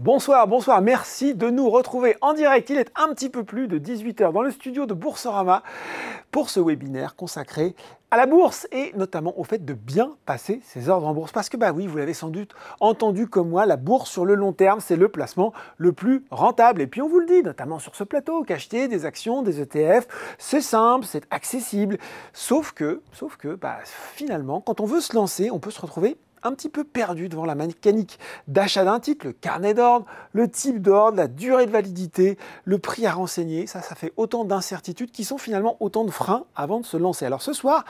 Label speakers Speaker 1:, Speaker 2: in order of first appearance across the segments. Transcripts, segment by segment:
Speaker 1: Bonsoir, bonsoir, merci de nous retrouver en direct. Il est un petit peu plus de 18 h dans le studio de Boursorama pour ce webinaire consacré à la bourse et notamment au fait de bien passer ses ordres en bourse. Parce que oui, vous l'avez sans doute entendu comme moi, la bourse sur le long terme, c'est le placement le plus rentable. Et puis on vous le dit, notamment sur ce plateau, qu'acheter des actions, des ETF, c'est simple, c'est accessible. Sauf que finalement, quand on veut se lancer, on peut se retrouver un petit peu perdu devant la mécanique d'achat d'un titre, le carnet d'ordre, le type d'ordre, la durée de validité, le prix à renseigner. Ça fait autant d'incertitudes qui sont finalement autant de freins avant de se lancer. Alors ce soir,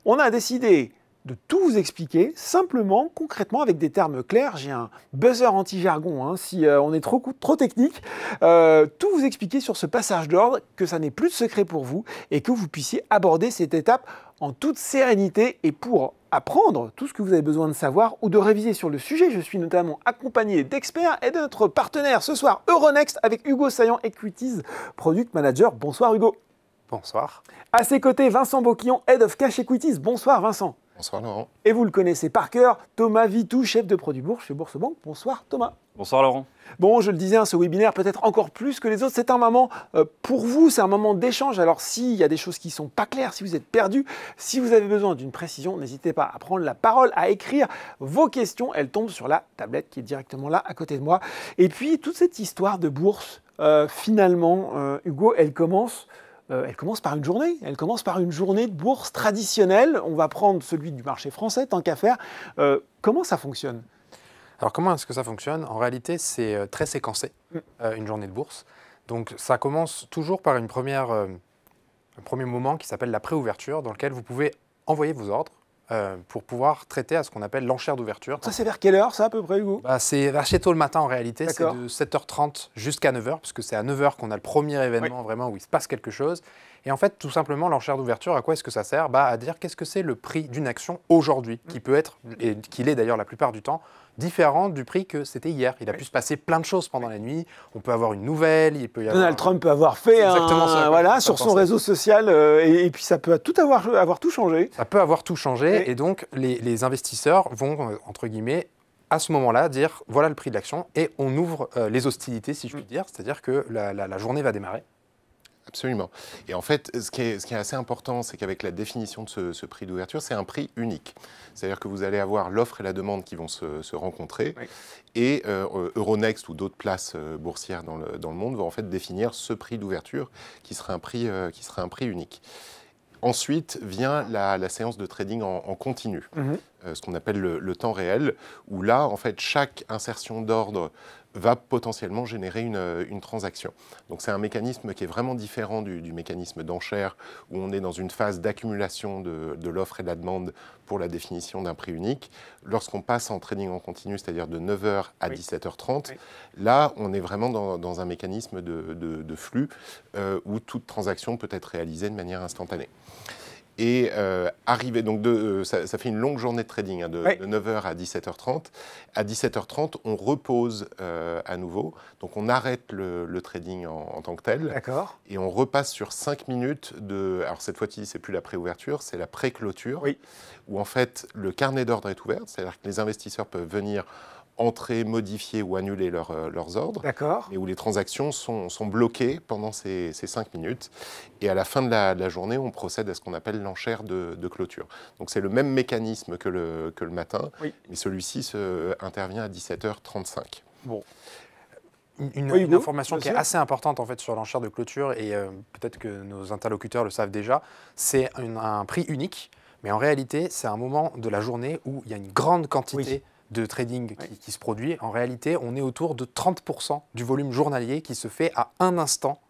Speaker 1: on a décidé de tout vous expliquer, simplement, concrètement, avec des termes clairs. J'ai un buzzer anti-jargon, si on est trop technique. Tout vous expliquer sur ce passage d'ordre, que ça n'est plus de secret pour vous et que vous puissiez aborder cette étape en toute sérénité. Et pour apprendre tout ce que vous avez besoin de savoir ou de réviser sur le sujet, je suis notamment accompagné d'experts et de notre partenaire ce soir, Euronext, avec Hugo Saillant, Equities Product Manager. Bonsoir Hugo.
Speaker 2: Bonsoir.
Speaker 1: À ses côtés, Vincent Boquillon, Head of Cash Equities. Bonsoir Vincent.
Speaker 3: Bonsoir Laurent.
Speaker 1: Et vous le connaissez par cœur, Thomas Vitou, chef de produit bourse chez Boursebank. Bonsoir Thomas.
Speaker 4: Bonsoir Laurent.
Speaker 1: Bon, je le disais, ce webinaire peut-être encore plus que les autres, c'est un moment pour vous, c'est un moment d'échange. Alors s'il y a des choses qui ne sont pas claires, si vous êtes perdu, si vous avez besoin d'une précision, n'hésitez pas à prendre la parole, à écrire vos questions. Elles tombent sur la tablette qui est directement là à côté de moi. Et puis toute cette histoire de bourse, finalement, Hugo, elle commence par une journée. Elle commence par une journée de bourse traditionnelle. On va prendre celui du marché français, tant qu'à faire. Comment ça fonctionne ?
Speaker 2: Alors comment est-ce que ça fonctionne ? En réalité, c'est très séquencé, une journée de bourse. Donc ça commence toujours par un premier moment qui s'appelle la préouverture, dans lequel vous pouvez envoyer vos ordres pour pouvoir traiter à ce qu'on appelle l'enchère d'ouverture.
Speaker 1: Ça, c'est vers quelle heure, ça, à peu près, Hugo ?
Speaker 2: C'est assez tôt le matin, en réalité. C'est de 7h30 jusqu'à 9h, puisque c'est à 9h qu'on a le premier événement vraiment où il se passe quelque chose. Et en fait, tout simplement, l'enchère d'ouverture, à quoi est-ce que ça sert ? À dire qu'est-ce que c'est le prix d'une action aujourd'hui, qui peut être, et qu'il est d'ailleurs la plupart du temps, différent du prix que c'était hier. Il a pu se passer plein de choses pendant la nuit. On peut avoir une nouvelle, il peut y avoir...
Speaker 1: Donald Trump peut avoir fait sur son réseau social, et puis ça peut avoir tout changé.
Speaker 2: Ça peut avoir tout changé, et donc les investisseurs vont, entre guillemets, à ce moment-là, dire voilà le prix de l'action, et on ouvre les hostilités, si je puis dire, c'est-à-dire que la journée va démarrer.
Speaker 3: Absolument. Et en fait, ce qui est assez important, c'est qu'avec la définition de ce prix d'ouverture, c'est un prix unique. C'est-à-dire que vous allez avoir l'offre et la demande qui vont se rencontrer, et Euronext ou d'autres places boursières dans le monde vont en fait définir ce prix d'ouverture qui sera un prix unique. Ensuite vient la séance de trading en continu, ce qu'on appelle le temps réel, où là, en fait, chaque insertion d'ordre va potentiellement générer une transaction. Donc c'est un mécanisme qui est vraiment différent du mécanisme d'enchère, où on est dans une phase d'accumulation de l'offre et de la demande pour la définition d'un prix unique. Lorsqu'on passe en trading en continu, c'est-à-dire de 9h à 17h30, là, on est vraiment dans un mécanisme de flux où toute transaction peut être réalisée de manière instantanée. Et donc ça fait une longue journée de trading, de 9h à 17h30. À 17h30, on repose à nouveau. Donc on arrête le trading en tant que tel.
Speaker 1: D'accord.
Speaker 3: Et on repasse sur 5 minutes alors cette fois-ci, c'est plus la préouverture, c'est la pré-clôture. Où en fait, le carnet d'ordre est ouvert. C'est-à-dire que les investisseurs peuvent venir entrer, modifier ou annuler leurs ordres, et où les transactions sont bloquées pendant ces 5 minutes. Et à la fin de la journée, on procède à ce qu'on appelle l'enchère de clôture. Donc c'est le même mécanisme que le matin, mais celui-ci intervient à 17h35.
Speaker 2: Bon. Une information qui est assez importante en fait sur l'enchère de clôture, et peut-être que nos interlocuteurs le savent déjà, c'est un prix unique, mais en réalité, c'est un moment de la journée où il y a une grande quantité de trading qui se produit. En réalité, on est autour de 30% du volume journalier qui se fait à un instant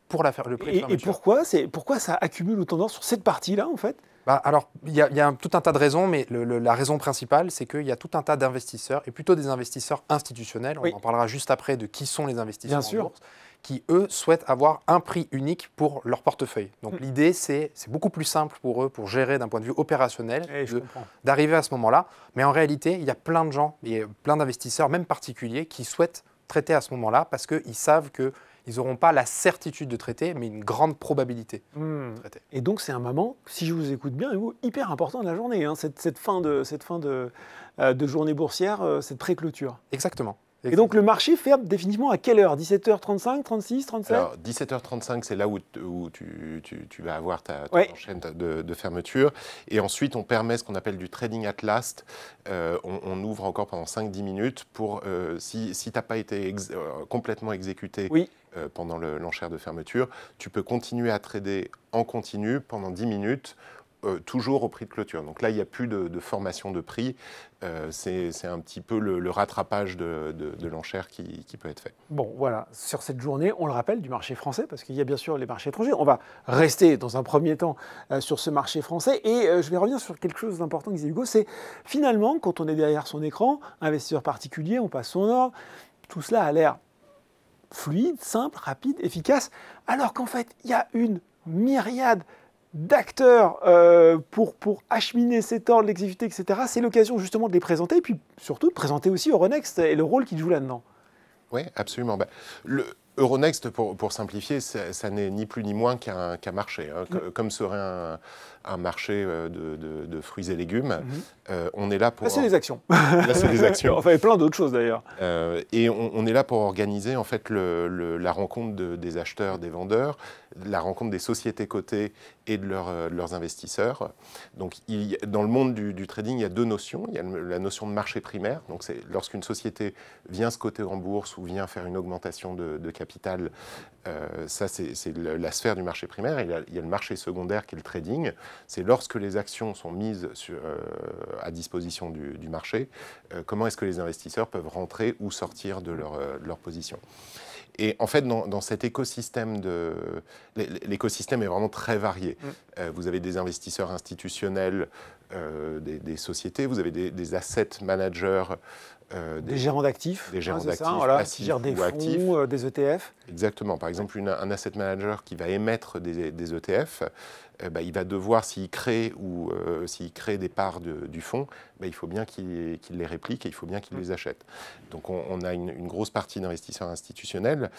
Speaker 2: pour le prix de fermeture.
Speaker 1: Et pourquoi ça accumule autant d'ordre sur cette partie-là, en fait ?
Speaker 2: Alors, il y a tout un tas de raisons, mais la raison principale, c'est qu'il y a tout un tas d'investisseurs, et plutôt des investisseurs institutionnels, on en parlera juste après de qui sont les investisseurs en bourse, qui, eux, souhaitent avoir un prix unique pour leur portefeuille. Donc l'idée, c'est beaucoup plus simple pour eux, pour gérer d'un point de vue opérationnel, d'arriver à ce moment-là. Mais en réalité, il y a plein de gens, et plein d'investisseurs, même particuliers, qui souhaitent traiter à ce moment-là parce qu'ils savent qu'ils n'auront pas la certitude de traiter, mais une grande probabilité de traiter.
Speaker 1: Et donc c'est un moment, si je vous écoute bien, hyper important de la journée, cette fin de journée boursière, cette pré-clôture.
Speaker 2: Exactement.
Speaker 1: Et donc le marché ferme définitivement à quelle heure? 17h35, 36, 37?
Speaker 3: Alors 17h35, c'est là où tu vas avoir ta chaîne de fermeture. Et ensuite, on permet ce qu'on appelle du trading at last. On ouvre encore pendant 5-10 minutes pour, si tu n'as pas été complètement exécuté pendant l'enchère de fermeture, tu peux continuer à trader en continu pendant 10 minutes. Toujours au prix de clôture. Donc là, il n'y a plus de formation de prix. C'est un petit peu le rattrapage de l'enchère qui peut être fait.
Speaker 1: Bon, voilà. Sur cette journée, on le rappelle, du marché français, parce qu'il y a bien sûr les marchés étrangers. On va rester dans un premier temps sur ce marché français. Et je vais revenir sur quelque chose d'important que disait Hugo, c'est finalement, quand on est derrière son écran, investisseur particulier, on passe son ordre, tout cela a l'air fluide, simple, rapide, efficace, alors qu'en fait, il y a une myriade d'acteurs pour acheminer cet ordre, l'exécuter, etc. C'est l'occasion justement de les présenter et puis surtout de présenter aussi Euronext et le rôle qu'il joue là-dedans.
Speaker 3: Oui, absolument. Le Euronext, pour simplifier, ça n'est ni plus ni moins qu'un marché. Hein. Comme serait un marché de fruits et légumes, on est là pour...
Speaker 1: Là, c'est des actions.
Speaker 3: Là, c'est des actions.
Speaker 1: Enfin, plein d'autres choses d'ailleurs.
Speaker 3: Et on est là pour organiser en fait la rencontre des acheteurs, des vendeurs, la rencontre des sociétés cotées et de leurs investisseurs. Donc, dans le monde du trading, il y a deux notions. Il y a la notion de marché primaire. Donc, c'est lorsqu'une société vient se coter en bourse ou vient faire une augmentation de capital. Ça, c'est la sphère du marché primaire. Il y a le marché secondaire qui est le trading. C'est lorsque les actions sont mises à disposition du marché, comment est-ce que les investisseurs peuvent rentrer ou sortir de leur position. Et en fait, dans cet écosystème, l'écosystème est vraiment très varié. Vous avez des investisseurs institutionnels, des sociétés, vous avez des asset managers,
Speaker 1: des gérants d'actifs,
Speaker 3: passifs
Speaker 1: qui gèrent des fonds, des ETF.
Speaker 3: Exactement. Par exemple, un asset manager qui va émettre des ETF, il va devoir, s'il crée des parts du fonds, il faut bien qu'il les réplique et il faut bien qu'il les achète. Donc on a une grosse partie d'investisseurs institutionnels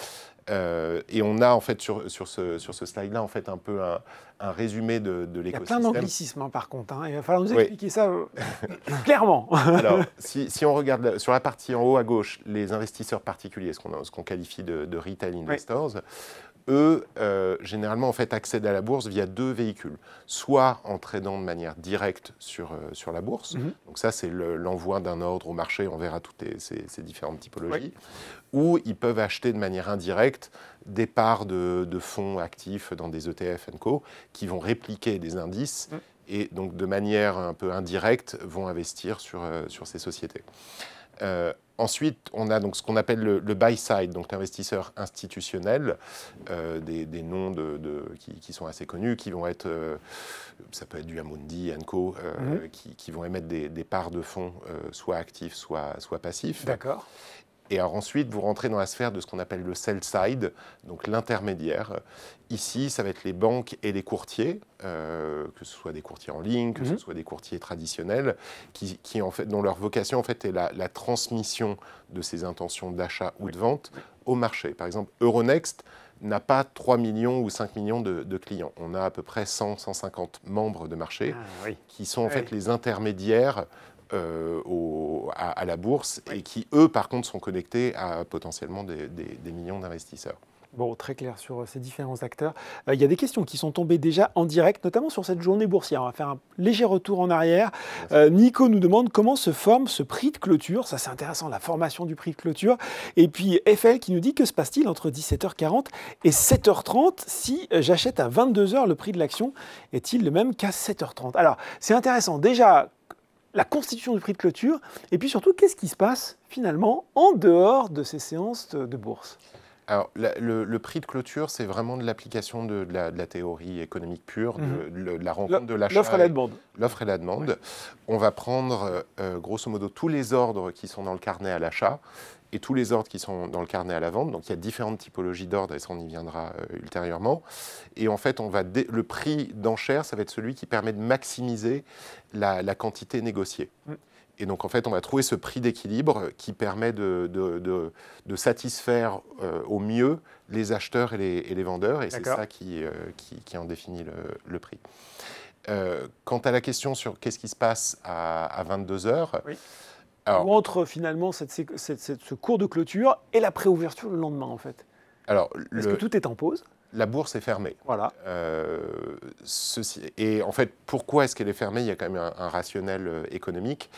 Speaker 3: et on a en fait sur ce slide-là en fait un peu un résumé de l'écosystème.
Speaker 1: Il y a plein d'anglicismes par contre, hein. Il va falloir nous expliquer ça clairement.
Speaker 3: Alors, si on regarde sur la partie en haut à gauche, les investisseurs particuliers, ce qu'on qualifie de retail investors, eux, généralement, en fait, accèdent à la bourse via deux véhicules. Soit en tradant de manière directe sur la bourse. Donc ça, c'est l'envoi d'un ordre au marché. On verra toutes ces différentes typologies. Ou ils peuvent acheter de manière indirecte des parts de fonds actifs dans des ETF & Co. qui vont répliquer des indices et donc, de manière un peu indirecte, vont investir sur ces sociétés. Ensuite, on a donc ce qu'on appelle le buy side, donc l'investisseur institutionnel, des noms qui sont assez connus, qui vont être, ça peut être du Amundi, Co, qui vont émettre des parts de fonds, soit actifs, soit passifs.
Speaker 1: D'accord.
Speaker 3: Et alors ensuite, vous rentrez dans la sphère de ce qu'on appelle le sell side, donc l'intermédiaire. Ici, ça va être les banques et les courtiers, que ce soit des courtiers en ligne, que ce soit des courtiers traditionnels, en fait, dont leur vocation en fait, est la transmission de ces intentions d'achat ou de vente au marché. Par exemple, Euronext n'a pas 3 millions ou 5 millions de clients. On a à peu près 100-150 membres de marché qui sont en fait les intermédiaires à la bourse et qui, eux, par contre, sont connectés à potentiellement des millions d'investisseurs.
Speaker 1: Bon, très clair sur ces différents acteurs. Il y a des questions qui sont tombées déjà en direct, notamment sur cette journée boursière. On va faire un léger retour en arrière. Nico nous demande comment se forme ce prix de clôture. Ça, c'est intéressant, la formation du prix de clôture. Et puis FL qui nous dit que se passe-t-il entre 17h40 et 7h30 si j'achète à 22h, le prix de l'action est-il le même qu'à 7h30? Alors, c'est intéressant. Déjà, la constitution du prix de clôture, et puis surtout, qu'est-ce qui se passe finalement en dehors de ces séances de bourse?
Speaker 3: Alors, le prix de clôture, c'est vraiment de l'application de la théorie économique pure, de la rencontre de l'achat.
Speaker 1: L'offre et la demande.
Speaker 3: L'offre et la demande. Ouais. On va prendre, grosso modo, tous les ordres qui sont dans le carnet à l'achat et tous les ordres qui sont dans le carnet à la vente. Donc, il y a différentes typologies d'ordres, et ça, on y viendra ultérieurement. Et en fait, le prix d'enchère, ça va être celui qui permet de maximiser la quantité négociée. Et donc, en fait, on va trouver ce prix d'équilibre qui permet de satisfaire au mieux les acheteurs et les vendeurs. Et c'est ça qui en définit le prix. Quant à la question sur qu'est-ce qui se passe à 22h,
Speaker 1: Alors, ou entre finalement ce cours de clôture et la préouverture le lendemain, en fait? Est-ce que tout est en pause?
Speaker 3: La bourse est fermée.
Speaker 1: Voilà.
Speaker 3: Et en fait, pourquoi est-ce qu'elle est fermée? Il y a quand même un rationnel économique.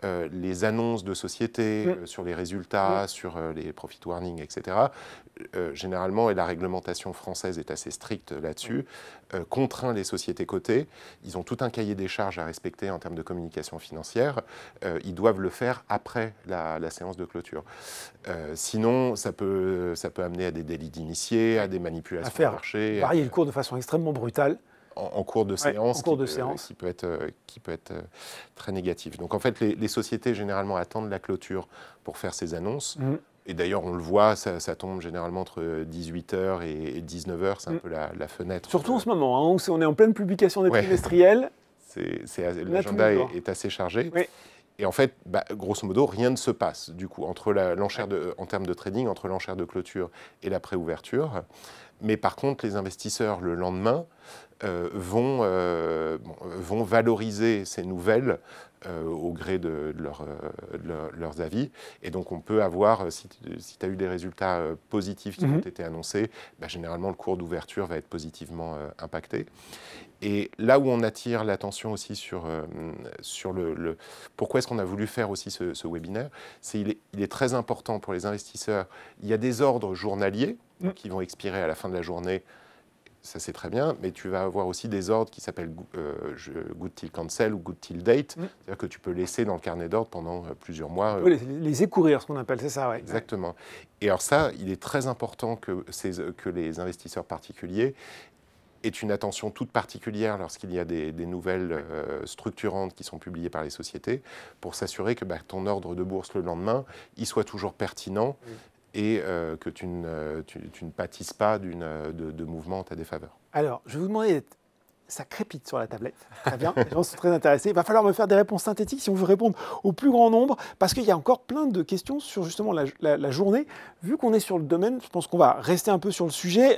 Speaker 3: Les annonces de sociétés sur les résultats, sur les profit warnings, etc., généralement, et la réglementation française est assez stricte là-dessus, contraint les sociétés cotées. Ils ont tout un cahier des charges à respecter en termes de communication financière. Ils doivent le faire après la séance de clôture. Sinon, ça peut amener à des délits d'initiés, à des manipulations de marché.
Speaker 1: Varier le cours de façon extrêmement brutale.
Speaker 3: En cours de séance, qui peut être très négatif. Donc en fait, les sociétés généralement attendent la clôture pour faire ces annonces. Et d'ailleurs, on le voit, ça tombe généralement entre 18h et 19h, c'est un peu la fenêtre.
Speaker 1: Surtout en ce moment, hein, où on est en pleine publication des trimestriels.
Speaker 3: L'agenda est assez chargé. Oui. Et en fait, grosso modo, rien ne se passe, du coup, entre l'enchère en termes de trading, entre l'enchère de clôture et la préouverture. Mais par contre, les investisseurs, le lendemain, vont valoriser ces nouvelles au gré de leurs avis. Et donc, on peut avoir, si tu as eu des résultats positifs qui ont été annoncés, généralement, le cours d'ouverture va être positivement impacté. Et là où on attire l'attention aussi sur pourquoi est-ce qu'on a voulu faire aussi ce webinaire, il est très important pour les investisseurs. Il y a des ordres journaliers qui vont expirer à la fin de la journée. Ça, c'est très bien, mais tu vas avoir aussi des ordres qui s'appellent Good Till Cancel ou Good Till Date, c'est-à-dire que tu peux laisser dans le carnet d'ordre pendant plusieurs mois.
Speaker 1: Oui, les écourir, ce qu'on appelle, c'est ça, oui.
Speaker 3: Exactement. Et alors ça, il est très important que les investisseurs particuliers aient une attention toute particulière lorsqu'il y a des nouvelles structurantes qui sont publiées par les sociétés, pour s'assurer que ton ordre de bourse le lendemain, il soit toujours pertinent. Et que tu ne pâtisses pas de mouvements en ta défaveur.
Speaker 1: Alors, je vais vous demander, ça crépite sur la tablette, très bien, les gens sont très intéressés. Il va falloir me faire des réponses synthétiques si on veut répondre au plus grand nombre, parce qu'il y a encore plein de questions sur justement la journée. Vu qu'on est sur le domaine, je pense qu'on va rester un peu sur le sujet,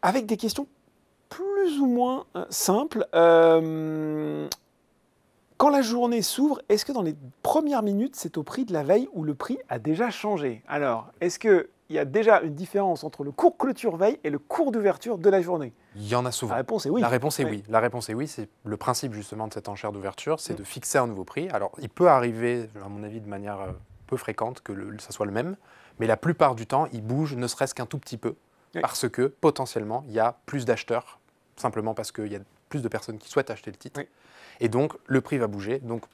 Speaker 1: avec des questions plus ou moins simples. Quand la journée s'ouvre, est-ce que dans les premières minutes, c'est au prix de la veille ou le prix a déjà changé? Alors, est-ce qu'il y a déjà une différence entre le cours clôture veille et le cours d'ouverture de la journée?
Speaker 2: Il y en a souvent.
Speaker 1: La réponse est oui.
Speaker 2: La réponse est oui. La réponse est oui. C'est le principe justement de cette enchère d'ouverture, c'est de fixer un nouveau prix. Alors, il peut arriver, à mon avis, de manière peu fréquente que ça soit le même, mais la plupart du temps, il bouge ne serait-ce qu'un tout petit peu, parce que potentiellement, il y a plus d'acheteurs, simplement parce qu'il y a plus de personnes qui souhaitent acheter le titre. Et donc, le prix va bouger. Donc,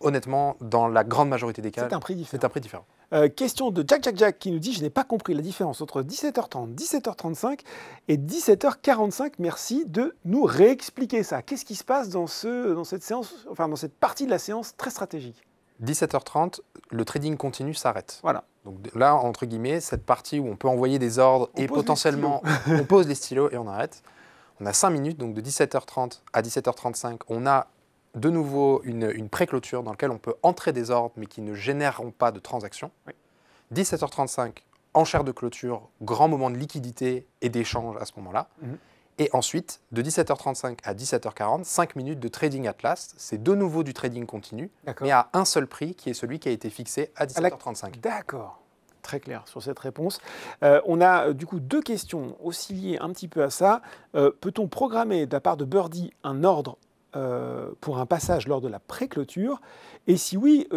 Speaker 2: honnêtement, dans la grande majorité des cas,
Speaker 1: c'est un prix différent. Question de Jack qui nous dit « Je n'ai pas compris la différence entre 17h30, 17h35 et 17h45. Merci de nous réexpliquer ça. » Qu'est-ce qui se passe dans cette séance, dans cette partie de la séance très stratégique?
Speaker 2: 17h30, le trading continu s'arrête.
Speaker 1: Voilà.
Speaker 2: Donc là, entre guillemets, cette partie où on peut envoyer des ordres et potentiellement on pose les stylos et on arrête. On a 5 minutes, donc de 17h30 à 17h35, on a de nouveau une pré-clôture dans laquelle on peut entrer des ordres, mais qui ne généreront pas de transactions. 17h35, enchère de clôture, grand moment de liquidité et d'échange à ce moment-là. Et ensuite, de 17h35 à 17h40, 5 minutes de trading at last. C'est de nouveau du trading continu, mais à un seul prix, qui est celui qui a été fixé à 17h35.
Speaker 1: D'accord. Très clair sur cette réponse. On a du coup 2 questions aussi liées un petit peu à ça. Peut-on programmer de la part de Birdie un ordre pour un passage lors de la pré-clôture? Et si oui,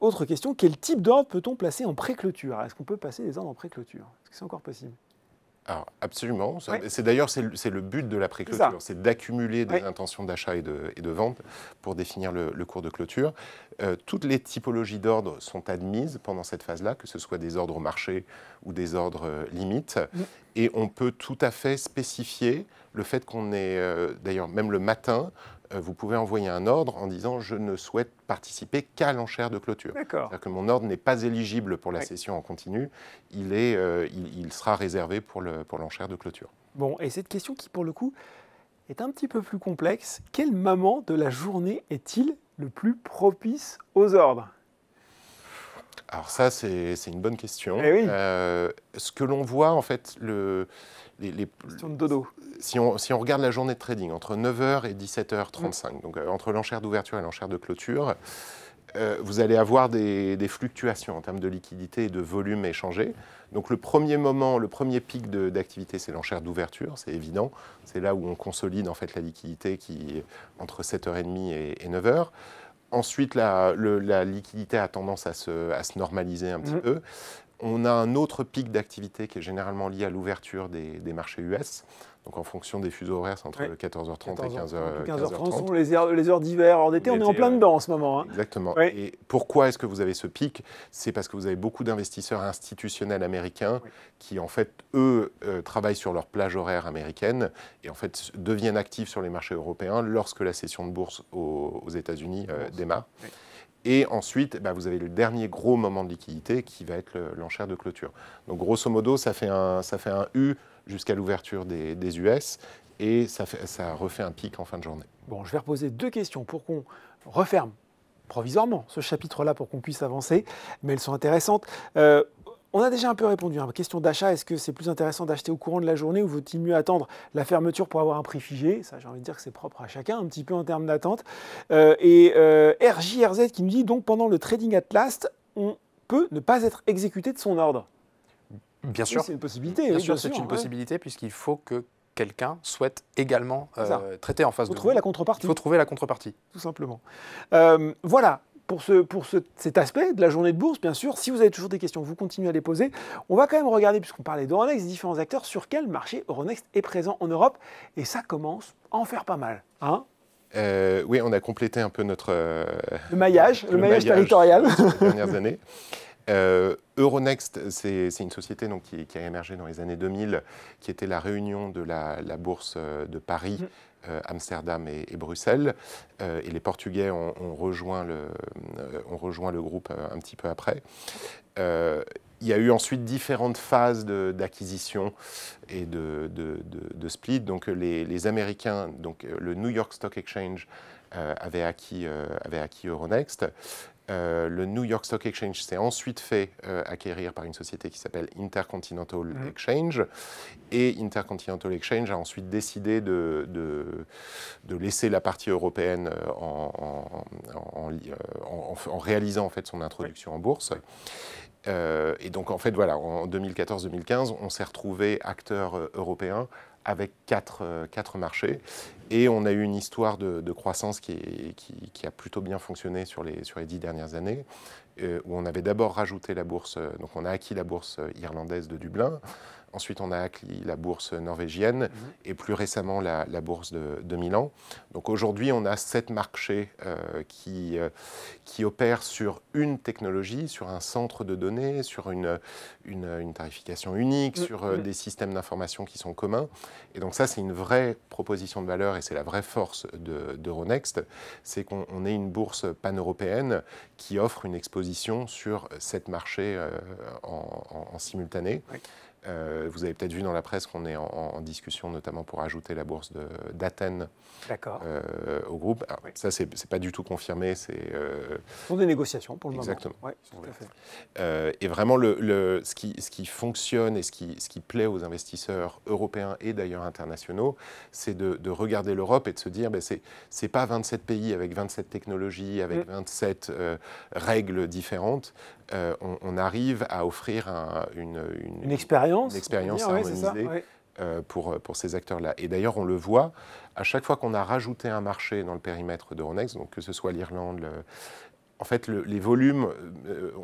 Speaker 1: autre question, quel type d'ordre peut-on placer en pré-clôture? Est-ce qu'on peut passer des ordres en pré-clôture? Est-ce que c'est encore possible?
Speaker 3: Alors, absolument. C'est d'ailleurs c'est le but de la pré-clôture, c'est d'accumuler des intentions d'achat et de vente pour définir le cours de clôture. Toutes les typologies d'ordres sont admises pendant cette phase-là, que ce soit des ordres au marché ou des ordres limites. Et on peut tout à fait spécifier le fait qu'on est, d'ailleurs même le matin, vous pouvez envoyer un ordre en disant « je ne souhaite participer qu'à l'enchère de clôture ». C'est-à-dire que mon ordre n'est pas éligible pour la session en continu, il sera réservé pour l'enchère de clôture.
Speaker 1: Bon, et cette question qui, pour le coup, est un petit peu plus complexe. Quel moment de la journée est-il le plus propice aux ordres?
Speaker 3: Alors ça, c'est une bonne question.
Speaker 1: Eh oui.
Speaker 3: Ce que l'on voit, en fait,
Speaker 1: question de dodo.
Speaker 3: Si on regarde la journée de trading, entre 9h et 17h35, donc entre l'enchère d'ouverture et l'enchère de clôture, vous allez avoir des fluctuations en termes de liquidité et de volume échangé. Donc le premier moment, le premier pic d'activité, c'est l'enchère d'ouverture, c'est évident. C'est là où on consolide en fait la liquidité qui est entre 7h30 et 9h. Ensuite, la liquidité a tendance à se normaliser un petit peu. On a un autre pic d'activité qui est généralement lié à l'ouverture des marchés US. Donc en fonction des fuseaux horaires, c'est entre 14h30 et 15h30.
Speaker 1: sont les heures d'hiver, heures d'été, on est en plein dedans en ce moment. Hein.
Speaker 3: Exactement. Ouais. Et pourquoi est-ce que vous avez ce pic? C'est parce que vous avez beaucoup d'investisseurs institutionnels américains qui, en fait, eux, travaillent sur leur plage horaire américaine et, en fait, deviennent actifs sur les marchés européens lorsque la session de bourse aux États-Unis démarre. Oui. Et ensuite, vous avez le dernier gros moment de liquidité qui va être l'enchère de clôture. Donc, grosso modo, ça fait un U jusqu'à l'ouverture des US et ça refait un pic en fin de journée.
Speaker 1: Bon, je vais reposer 2 questions pour qu'on referme provisoirement ce chapitre-là pour qu'on puisse avancer, mais elles sont intéressantes. On a déjà un peu répondu à une question d'achat. Est-ce que c'est plus intéressant d'acheter au courant de la journée ou vaut-il mieux attendre la fermeture pour avoir un prix figé? Ça, j'ai envie de dire que c'est propre à chacun, un petit peu en termes d'attente. RJRZ qui nous dit donc pendant le trading at last, on peut ne pas être exécuté de son ordre.
Speaker 2: Bien sûr.
Speaker 1: C'est une possibilité.
Speaker 2: Bien sûr, c'est une possibilité puisqu'il faut que quelqu'un souhaite également traiter en face de vous.
Speaker 1: Il faut trouver la contrepartie.
Speaker 2: Il faut trouver la contrepartie.
Speaker 1: Tout simplement. Voilà. Pour cet aspect de la journée de bourse, bien sûr, si vous avez toujours des questions, vous continuez à les poser. On va quand même regarder, puisqu'on parlait d'Euronext, des différents acteurs, sur quel marché Euronext est présent en Europe. Et ça commence à en faire pas mal. Hein?
Speaker 3: Oui, on a complété un peu notre...
Speaker 1: le maillage territorial.
Speaker 3: Sur les dernières années. Euronext, c'est une société donc, qui a émergé dans les années 2000, qui était la réunion de la bourse de Paris, Amsterdam et Bruxelles. Et les Portugais ont rejoint le groupe un petit peu après. Il y a eu ensuite différentes phases d'acquisition et de split. Donc les Américains, donc le New York Stock Exchange avait acquis Euronext. Le New York Stock Exchange s'est ensuite fait acquérir par une société qui s'appelle Intercontinental Exchange. Et Intercontinental Exchange a ensuite décidé de laisser la partie européenne en réalisant en fait, son introduction en bourse. Et donc, en fait, voilà, en 2014-2015, on s'est retrouvé acteur européen avec quatre marchés. Et on a eu une histoire de croissance qui a plutôt bien fonctionné sur les 10 dernières années, où on avait d'abord rajouté la bourse, donc on a acquis la bourse irlandaise de Dublin, ensuite on a acquis la bourse norvégienne et plus récemment la bourse de Milan. Donc aujourd'hui on a 7 marchés qui opèrent sur une technologie, sur un centre de données, sur une tarification unique, sur des systèmes d'information qui sont communs. Et donc ça c'est une vraie proposition de valeur et c'est la vraie force d'Euronext, c'est qu'on est une bourse pan-européenne qui offre une exposition sur 7 marchés en simultané. Oui. Vous avez peut-être vu dans la presse qu'on est en discussion, notamment pour ajouter la bourse d'Athènes au groupe. Alors, oui. Ça, c'est pas du tout confirmé. Ce
Speaker 1: sont des négociations pour le
Speaker 3: Exactement.
Speaker 1: moment. Exactement. Ouais, tout à fait.
Speaker 3: Et vraiment, ce qui fonctionne et ce qui plaît aux investisseurs européens et d'ailleurs internationaux, c'est de regarder l'Europe et de se dire, c'est pas 27 pays avec 27 technologies, avec 27 règles différentes. On arrive à offrir une expérience harmonisée pour ces acteurs-là. Et d'ailleurs, on le voit, à chaque fois qu'on a rajouté un marché dans le périmètre d'Euronext, donc que ce soit l'Irlande, en fait, les volumes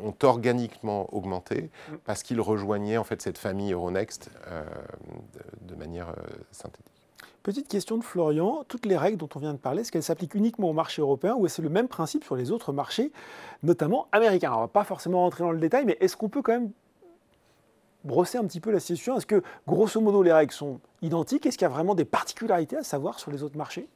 Speaker 3: ont organiquement augmenté parce qu'ils rejoignaient en fait, cette famille Euronext de manière synthétique.
Speaker 1: Petite question de Florian, toutes les règles dont on vient de parler, est-ce qu'elles s'appliquent uniquement au marché européen ou est-ce le même principe sur les autres marchés, notamment américains? Alors, on ne va pas forcément rentrer dans le détail, mais est-ce qu'on peut quand même brosser un petit peu la situation? Est-ce que, grosso modo, les règles sont identiques? Est-ce qu'il y a vraiment des particularités à savoir sur les autres marchés?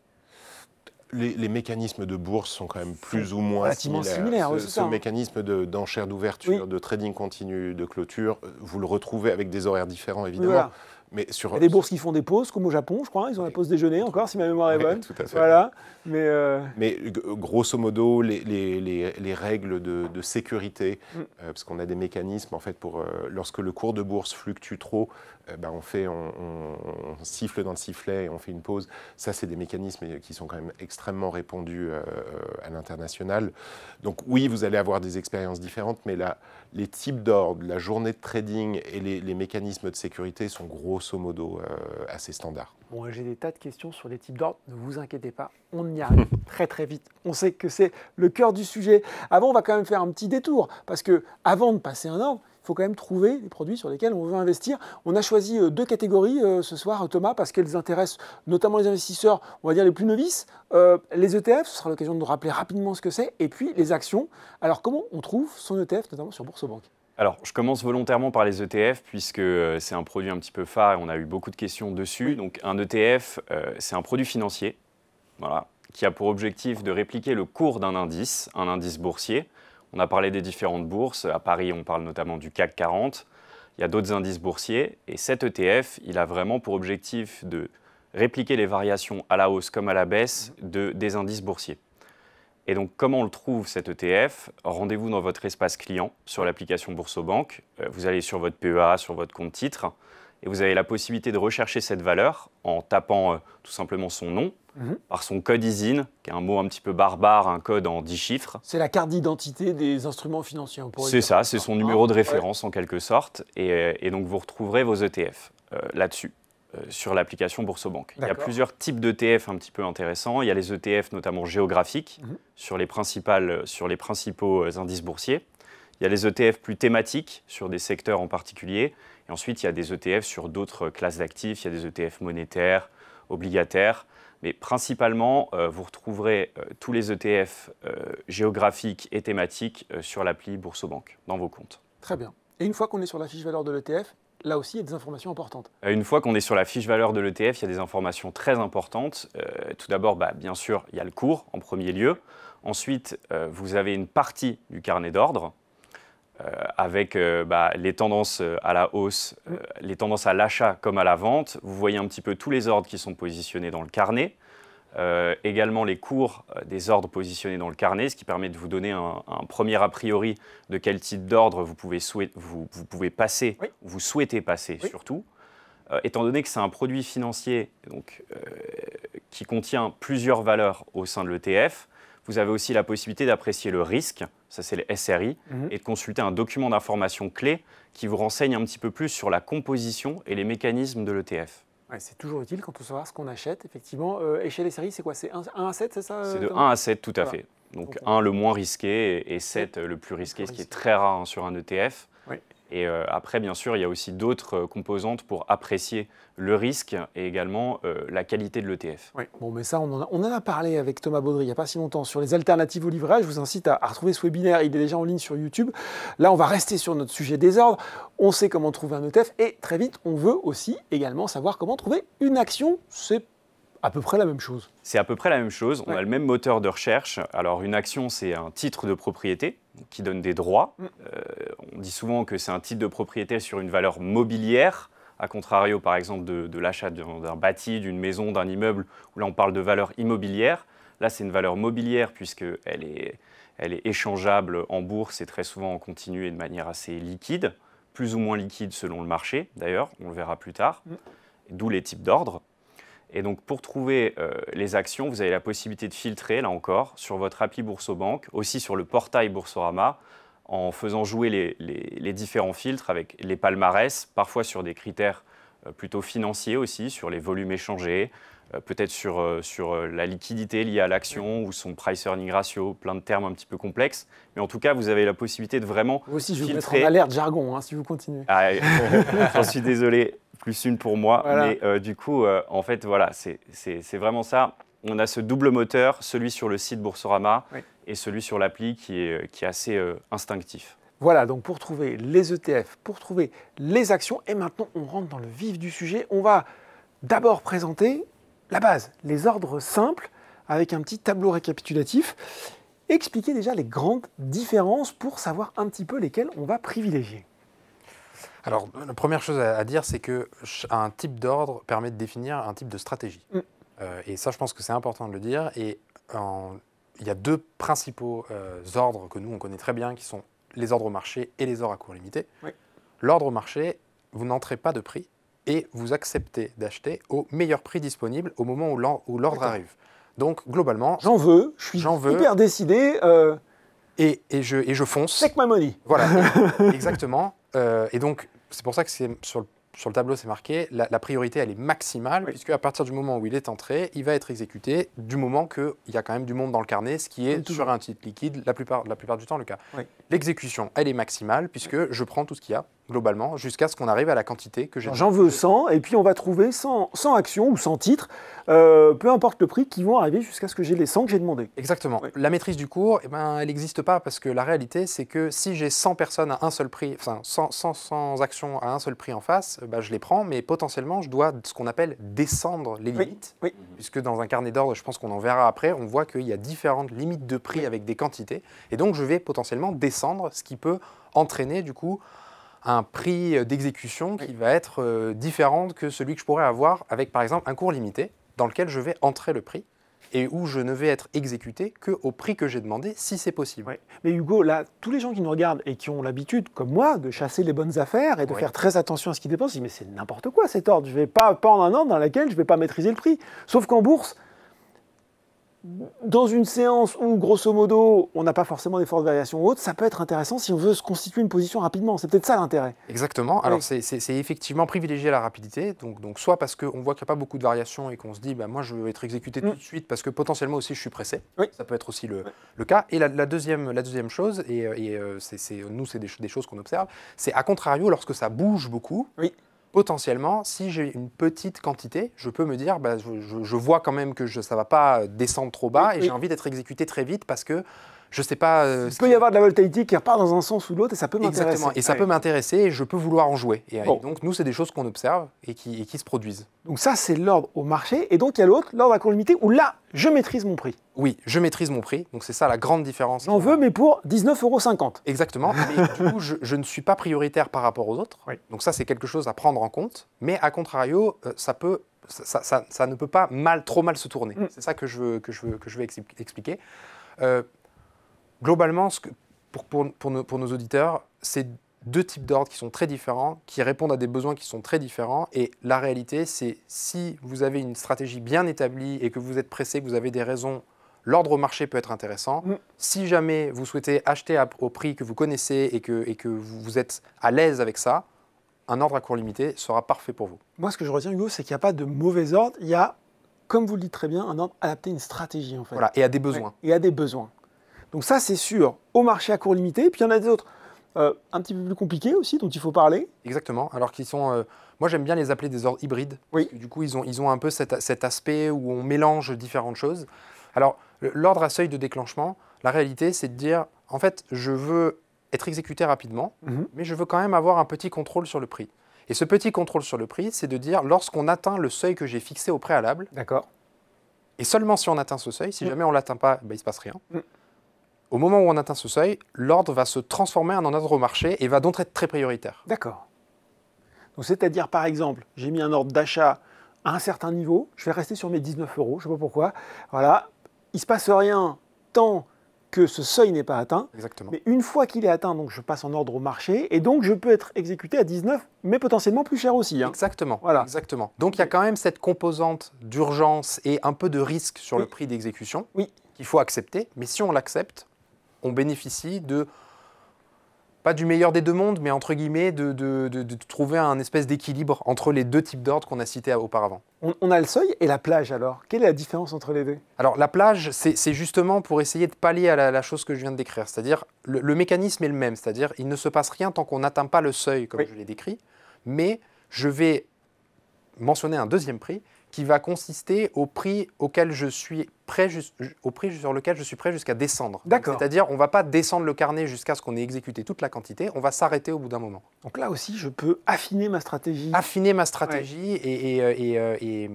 Speaker 3: Les mécanismes de bourse sont quand même plus ou moins
Speaker 1: similaires.
Speaker 3: Ce mécanisme d'enchère d'ouverture, de trading continu, de clôture, vous le retrouvez avec des horaires différents, évidemment. Voilà. Mais
Speaker 1: il y a des bourses qui font des pauses, comme au Japon, je crois. Ils ont la pause déjeuner encore, si ma mémoire est bonne.
Speaker 3: Tout à fait.
Speaker 1: Voilà.
Speaker 3: Mais grosso modo, les règles de sécurité, parce qu'on a des mécanismes, en fait, pour lorsque le cours de bourse fluctue trop, on siffle dans le sifflet et on fait une pause. Ça, c'est des mécanismes qui sont quand même extrêmement répandus à l'international. Donc oui, vous allez avoir des expériences différentes, mais les types d'ordre, la journée de trading et les mécanismes de sécurité sont grosso modo assez standards.
Speaker 1: Bon, j'ai des tas de questions sur les types d'ordre. Ne vous inquiétez pas, on y arrive très très vite. On sait que c'est le cœur du sujet. Avant, on va quand même faire un petit détour, parce que avant de passer un ordre, il faut quand même trouver les produits sur lesquels on veut investir. On a choisi 2 catégories ce soir, Thomas, parce qu'elles intéressent notamment les investisseurs, on va dire les plus novices. Les ETF, ce sera l'occasion de nous rappeler rapidement ce que c'est, et puis les actions. Alors comment on trouve son ETF, notamment sur Boursorama ?
Speaker 4: Alors, je commence volontairement par les ETF, puisque c'est un produit un petit peu phare et on a eu beaucoup de questions dessus. Donc un ETF, c'est un produit financier, voilà, qui a pour objectif de répliquer le cours d'un indice, un indice boursier. On a parlé des différentes bourses. À Paris, on parle notamment du CAC 40. Il y a d'autres indices boursiers. Et cet ETF, il a vraiment pour objectif de répliquer les variations à la hausse comme à la baisse des indices boursiers. Et donc, comment on le trouve, cet ETF? Rendez-vous dans votre espace client sur l'application Boursobank. Vous allez sur votre PEA, sur votre compte titre, et vous avez la possibilité de rechercher cette valeur en tapant tout simplement son nom, par son code ISIN, qui est un mot un petit peu barbare, un code en 10 chiffres.
Speaker 1: C'est la carte d'identité des instruments financiers.
Speaker 4: C'est ça, c'est son numéro de référence en quelque sorte. Et donc, vous retrouverez vos ETF là-dessus. Sur l'application Boursobank. Il y a plusieurs types d'ETF un petit peu intéressants. Il y a les ETF notamment géographiques sur les principaux indices boursiers. Il y a les ETF plus thématiques sur des secteurs en particulier. Et ensuite, il y a des ETF sur d'autres classes d'actifs. Il y a des ETF monétaires, obligataires. Mais principalement, vous retrouverez tous les ETF géographiques et thématiques sur l'appli Boursobank dans vos comptes.
Speaker 1: Très bien. Et une fois qu'on est sur la fiche valeur de l'ETF, là aussi, il y a des informations importantes.
Speaker 4: Une fois qu'on est sur la fiche valeur de l'ETF, il y a des informations très importantes. Tout d'abord, bien sûr, il y a le cours en premier lieu. Ensuite, vous avez une partie du carnet d'ordre avec les tendances à la hausse, les tendances à l'achat comme à la vente. Vous voyez un petit peu tous les ordres qui sont positionnés dans le carnet. Également les cours des ordres positionnés dans le carnet, ce qui permet de vous donner un premier a priori de quel type d'ordre vous pouvez passer, vous souhaitez passer surtout. Étant donné que c'est un produit financier donc, qui contient plusieurs valeurs au sein de l'ETF, vous avez aussi la possibilité d'apprécier le risque, ça c'est le SRI, et de consulter un document d'information clé qui vous renseigne un petit peu plus sur la composition et les mécanismes de l'ETF.
Speaker 1: Ouais, c'est toujours utile quand on saura ce qu'on achète, effectivement. Et chez les séries, c'est quoi? C'est 1 à 7, c'est ça?
Speaker 4: C'est de 1 à 7, tout à fait. Donc 1 le moins risqué et 7 le plus risqué, ce qui est très rare sur un ETF. Oui. Et après, bien sûr, il y a aussi d'autres composantes pour apprécier le risque et également la qualité de l'ETF.
Speaker 1: Oui. Bon, mais ça, on en a parlé avec Thomas Baudry il n'y a pas si longtemps sur les alternatives au livret. Je vous incite à retrouver ce webinaire. Il est déjà en ligne sur YouTube. Là, on va rester sur notre sujet des ordres. On sait comment trouver un ETF et très vite, on veut aussi également savoir comment trouver une action. C'est à peu près la même chose.
Speaker 4: C'est à peu près la même chose. On a le même moteur de recherche. Alors, une action, c'est un titre de propriété qui donne des droits. On dit souvent que c'est un titre de propriété sur une valeur mobilière, à contrario, par exemple, de l'achat d'un bâti, d'une maison, d'un immeuble, où là, on parle de valeur immobilière. Là, c'est une valeur mobilière puisqu'elle est échangeable en bourse et très souvent en continu et de manière assez liquide, plus ou moins liquide selon le marché, d'ailleurs, on le verra plus tard, d'où les types d'ordres. Et donc, pour trouver les actions, vous avez la possibilité de filtrer, là encore, sur votre appli Boursobank, aussi sur le portail Boursorama, en faisant jouer les différents filtres avec les palmarès, parfois sur des critères plutôt financiers aussi, sur les volumes échangés, peut-être sur la liquidité liée à l'action ou son price-earning ratio, plein de termes un petit peu complexes. Mais en tout cas, vous avez la possibilité de vraiment filtrer.
Speaker 1: Aussi, je vais vous mettre en alerte jargon, si vous continuez.
Speaker 4: Ah, j'en suis désolé. Plus une pour moi, voilà. Mais du coup, en fait, voilà, c'est vraiment ça. On a ce double moteur, celui sur le site Boursorama et celui sur l'appli qui est assez instinctif.
Speaker 1: Voilà, donc pour trouver les ETF, pour trouver les actions, et maintenant on rentre dans le vif du sujet. On va d'abord présenter la base, les ordres simples, avec un petit tableau récapitulatif. Expliquer déjà les grandes différences pour savoir un petit peu lesquelles on va privilégier.
Speaker 2: Alors, la première chose à dire, c'est qu'un type d'ordre permet de définir un type de stratégie. Et ça, je pense que c'est important de le dire. Et il y a deux principaux ordres que nous, on connaît très bien, qui sont les ordres au marché et les ordres à court limité. Oui. L'ordre au marché, vous n'entrez pas de prix et vous acceptez d'acheter au meilleur prix disponible au moment où l'ordre arrive. Donc, globalement...
Speaker 1: J'en veux, je suis hyper décidé.
Speaker 2: Et je fonce.
Speaker 1: Take my money.
Speaker 2: Voilà, exactement. Et donc, c'est pour ça que sur le tableau, c'est marqué, la priorité, elle est maximale, puisque à partir du moment où il est entré, il va être exécuté du moment qu'il y a quand même du monde dans le carnet, ce qui est sur un titre liquide la plupart du temps le cas. Oui. L'exécution, elle est maximale, puisque je prends tout ce qu'il y a, globalement, jusqu'à ce qu'on arrive à la quantité que j'ai.
Speaker 1: J'en veux 100, et puis on va trouver 100 actions ou 100 titres, peu importe le prix, qui vont arriver jusqu'à ce que j'ai les 100 que j'ai demandé.
Speaker 2: Exactement. Oui. La maîtrise du cours, elle n'existe pas, parce que la réalité, c'est que si j'ai 100 personnes à un seul prix, enfin 100 actions à un seul prix en face, je les prends, mais potentiellement, je dois ce qu'on appelle descendre les limites, puisque dans un carnet d'ordre, je pense qu'on en verra après, on voit qu'il y a différentes limites de prix avec des quantités, et donc je vais potentiellement descendre, ce qui peut entraîner du coup un prix d'exécution qui va être différent que celui que je pourrais avoir avec par exemple un cours limité, dans lequel je vais entrer le prix, et où je ne vais être exécuté qu'au prix que j'ai demandé, si c'est possible.
Speaker 1: Ouais. Mais Hugo, là, tous les gens qui nous regardent et qui ont l'habitude, comme moi, de chasser les bonnes affaires et de faire très attention à ce qu'ils dépensent, ils disent « mais c'est n'importe quoi cet ordre, je ne vais pas prendre un ordre dans lequel je ne vais pas maîtriser le prix ». Sauf qu'en bourse, dans une séance où, grosso modo, on n'a pas forcément des fortes variations hautes, ça peut être intéressant si on veut se constituer une position rapidement. C'est peut-être ça l'intérêt.
Speaker 2: Exactement. Alors, c'est effectivement privilégier la rapidité. Donc soit parce qu'on voit qu'il n'y a pas beaucoup de variations et qu'on se dit, moi, je veux être exécuté tout de suite parce que potentiellement aussi, je suis pressé. Oui. Ça peut être aussi le cas. Et la deuxième chose, nous, c'est des choses qu'on observe, c'est à contrario, lorsque ça bouge beaucoup, potentiellement, si j'ai une petite quantité, je peux me dire, je vois quand même que ça ne va pas descendre trop bas et j'ai envie d'être exécuté très vite parce que je ne sais pas...
Speaker 1: il peut y avoir de la volatilité qui repart dans un sens ou l'autre et ça peut m'intéresser.
Speaker 2: Exactement, et ça peut m'intéresser et je peux vouloir en jouer. Et donc, nous, c'est des choses qu'on observe et qui se produisent.
Speaker 1: Donc ça, c'est l'ordre au marché. Et donc, il y a l'autre, l'ordre à court limité, où là, je maîtrise mon prix.
Speaker 2: Oui, je maîtrise mon prix. Donc, c'est ça la grande différence.
Speaker 1: J'en veux, mais pour 19,50 €.
Speaker 2: Exactement. Mais du coup, je ne suis pas prioritaire par rapport aux autres. Oui. Donc ça, c'est quelque chose à prendre en compte. Mais à contrario, ça ne peut pas trop mal se tourner. C'est ça que je veux expliquer. Globalement, pour nos auditeurs, c'est deux types d'ordres qui sont très différents, qui répondent à des besoins qui sont très différents. Et la réalité, c'est si vous avez une stratégie bien établie et que vous êtes pressé, que vous avez des raisons, l'ordre au marché peut être intéressant. Si jamais vous souhaitez acheter au prix que vous connaissez et que vous êtes à l'aise avec ça, un ordre à court limité sera parfait pour vous.
Speaker 1: Moi, ce que je retiens, Hugo, c'est qu'il n'y a pas de mauvais ordre. Il y a, comme vous le dites très bien, un ordre adapté à une stratégie, en fait.
Speaker 2: Voilà, et à des besoins.
Speaker 1: Et à des besoins. Donc ça, c'est sûr, au marché à court limité. Puis il y en a des autres un petit peu plus compliqués aussi, dont il faut parler.
Speaker 2: Exactement. Alors qu'ils sont... moi, j'aime bien les appeler des ordres hybrides. Oui. Parce que, du coup, ils ont un peu cet aspect où on mélange différentes choses. Alors, l'ordre à seuil de déclenchement, la réalité, c'est de dire, en fait, je veux être exécuté rapidement, mais je veux quand même avoir un petit contrôle sur le prix. Et ce petit contrôle sur le prix, c'est de dire, lorsqu'on atteint le seuil que j'ai fixé au préalable, et seulement si on atteint ce seuil, si jamais on ne l'atteint pas, il ne se passe rien. Au moment où on atteint ce seuil, l'ordre va se transformer en un ordre au marché et va donc être très prioritaire.
Speaker 1: D'accord. Donc c'est-à-dire, par exemple, j'ai mis un ordre d'achat à un certain niveau, je vais rester sur mes 19 €, je ne sais pas pourquoi. Voilà, il ne se passe rien tant que ce seuil n'est pas atteint.
Speaker 2: Exactement.
Speaker 1: Mais une fois qu'il est atteint, donc je passe en ordre au marché et donc je peux être exécuté à 19, mais potentiellement plus cher aussi.
Speaker 2: Exactement. Voilà. Exactement. Donc il y a quand même cette composante d'urgence et un peu de risque sur le prix d'exécution qu'il faut accepter. Mais si on l'accepte, on bénéficie pas du meilleur des deux mondes, mais entre guillemets, de trouver un espèce d'équilibre entre les deux types d'ordres qu'on a cités auparavant.
Speaker 1: On a le seuil et la plage alors. Quelle est la différence entre les deux?
Speaker 2: Alors la plage, c'est justement pour essayer de pallier à la chose que je viens de décrire. C'est-à-dire, le mécanisme est le même. C'est-à-dire, il ne se passe rien tant qu'on n'atteint pas le seuil, comme je l'ai décrit. Mais je vais mentionner un deuxième prix qui va consister au prix auquel je suis prêt, au prix sur lequel je suis prêt jusqu'à descendre. C'est-à-dire, on ne va pas descendre le carnet jusqu'à ce qu'on ait exécuté toute la quantité, on va s'arrêter au bout d'un moment.
Speaker 1: Donc là aussi, je peux affiner ma stratégie.
Speaker 2: Affiner ma stratégie et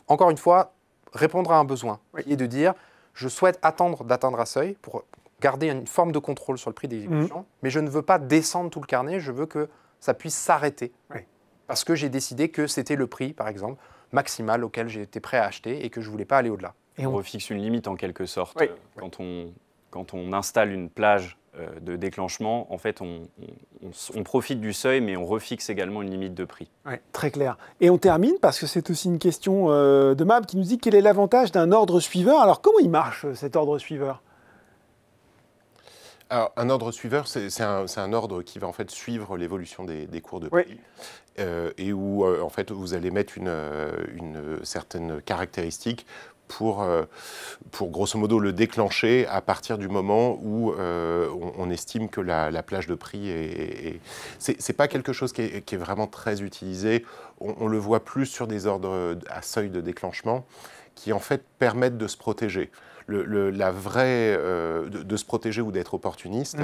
Speaker 2: encore une fois, répondre à un besoin, qui est de dire, je souhaite attendre d'atteindre un seuil pour garder une forme de contrôle sur le prix d'exécution, mais je ne veux pas descendre tout le carnet, je veux que ça puisse s'arrêter.
Speaker 1: Oui.
Speaker 2: Parce que j'ai décidé que c'était le prix, par exemple, maximal auquel j'étais prêt à acheter et que je ne voulais pas aller au-delà.
Speaker 4: Et on refixe une limite en quelque sorte.
Speaker 1: Oui.
Speaker 4: Quand on installe une plage de déclenchement, en fait, on profite du seuil, mais on refixe également une limite de prix.
Speaker 1: Ouais, très clair. Et on termine, parce que c'est aussi une question de Mab qui nous dit quel est l'avantage d'un ordre suiveur. Alors, comment il marche, cet ordre suiveur?
Speaker 3: Alors, un ordre suiveur, c'est un ordre qui va en fait suivre l'évolution des cours de prix. Oui. Et où en fait vous allez mettre une certaine caractéristique pour grosso modo le déclencher à partir du moment où on estime que la plage de prix est... C'est pas quelque chose qui est vraiment très utilisé. On le voit plus sur des ordres à seuil de déclenchement qui en fait permettent de se protéger. La vraie, de se protéger ou d'être opportuniste,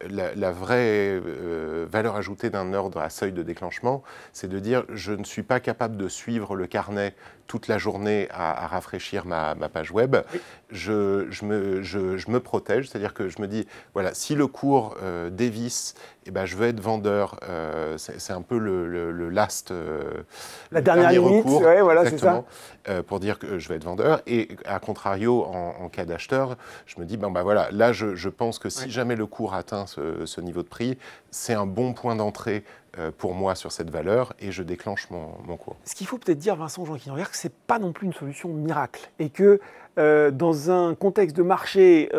Speaker 3: la vraie valeur ajoutée d'un ordre à seuil de déclenchement, c'est de dire je ne suis pas capable de suivre le carnet toute la journée à rafraîchir ma page web. Oui. Je me protège, c'est-à-dire que je me dis, voilà, si le cours dévisse, eh ben, je veux être vendeur. C'est un peu le last,
Speaker 1: la dernière limite,
Speaker 3: recours,
Speaker 1: ouais, voilà, c'est ça.
Speaker 3: Pour dire que je vais être vendeur. Et à contrario, en cas d'acheteur, je me dis, ben, voilà, là, je pense que si jamais le cours atteint ce niveau de prix, c'est un bon point d'entrée pour moi sur cette valeur et je déclenche mon cours.
Speaker 1: Ce qu'il faut peut-être dire, Vincent Jean-Quinonnière, que ce n'est pas non plus une solution miracle et que dans un contexte de marché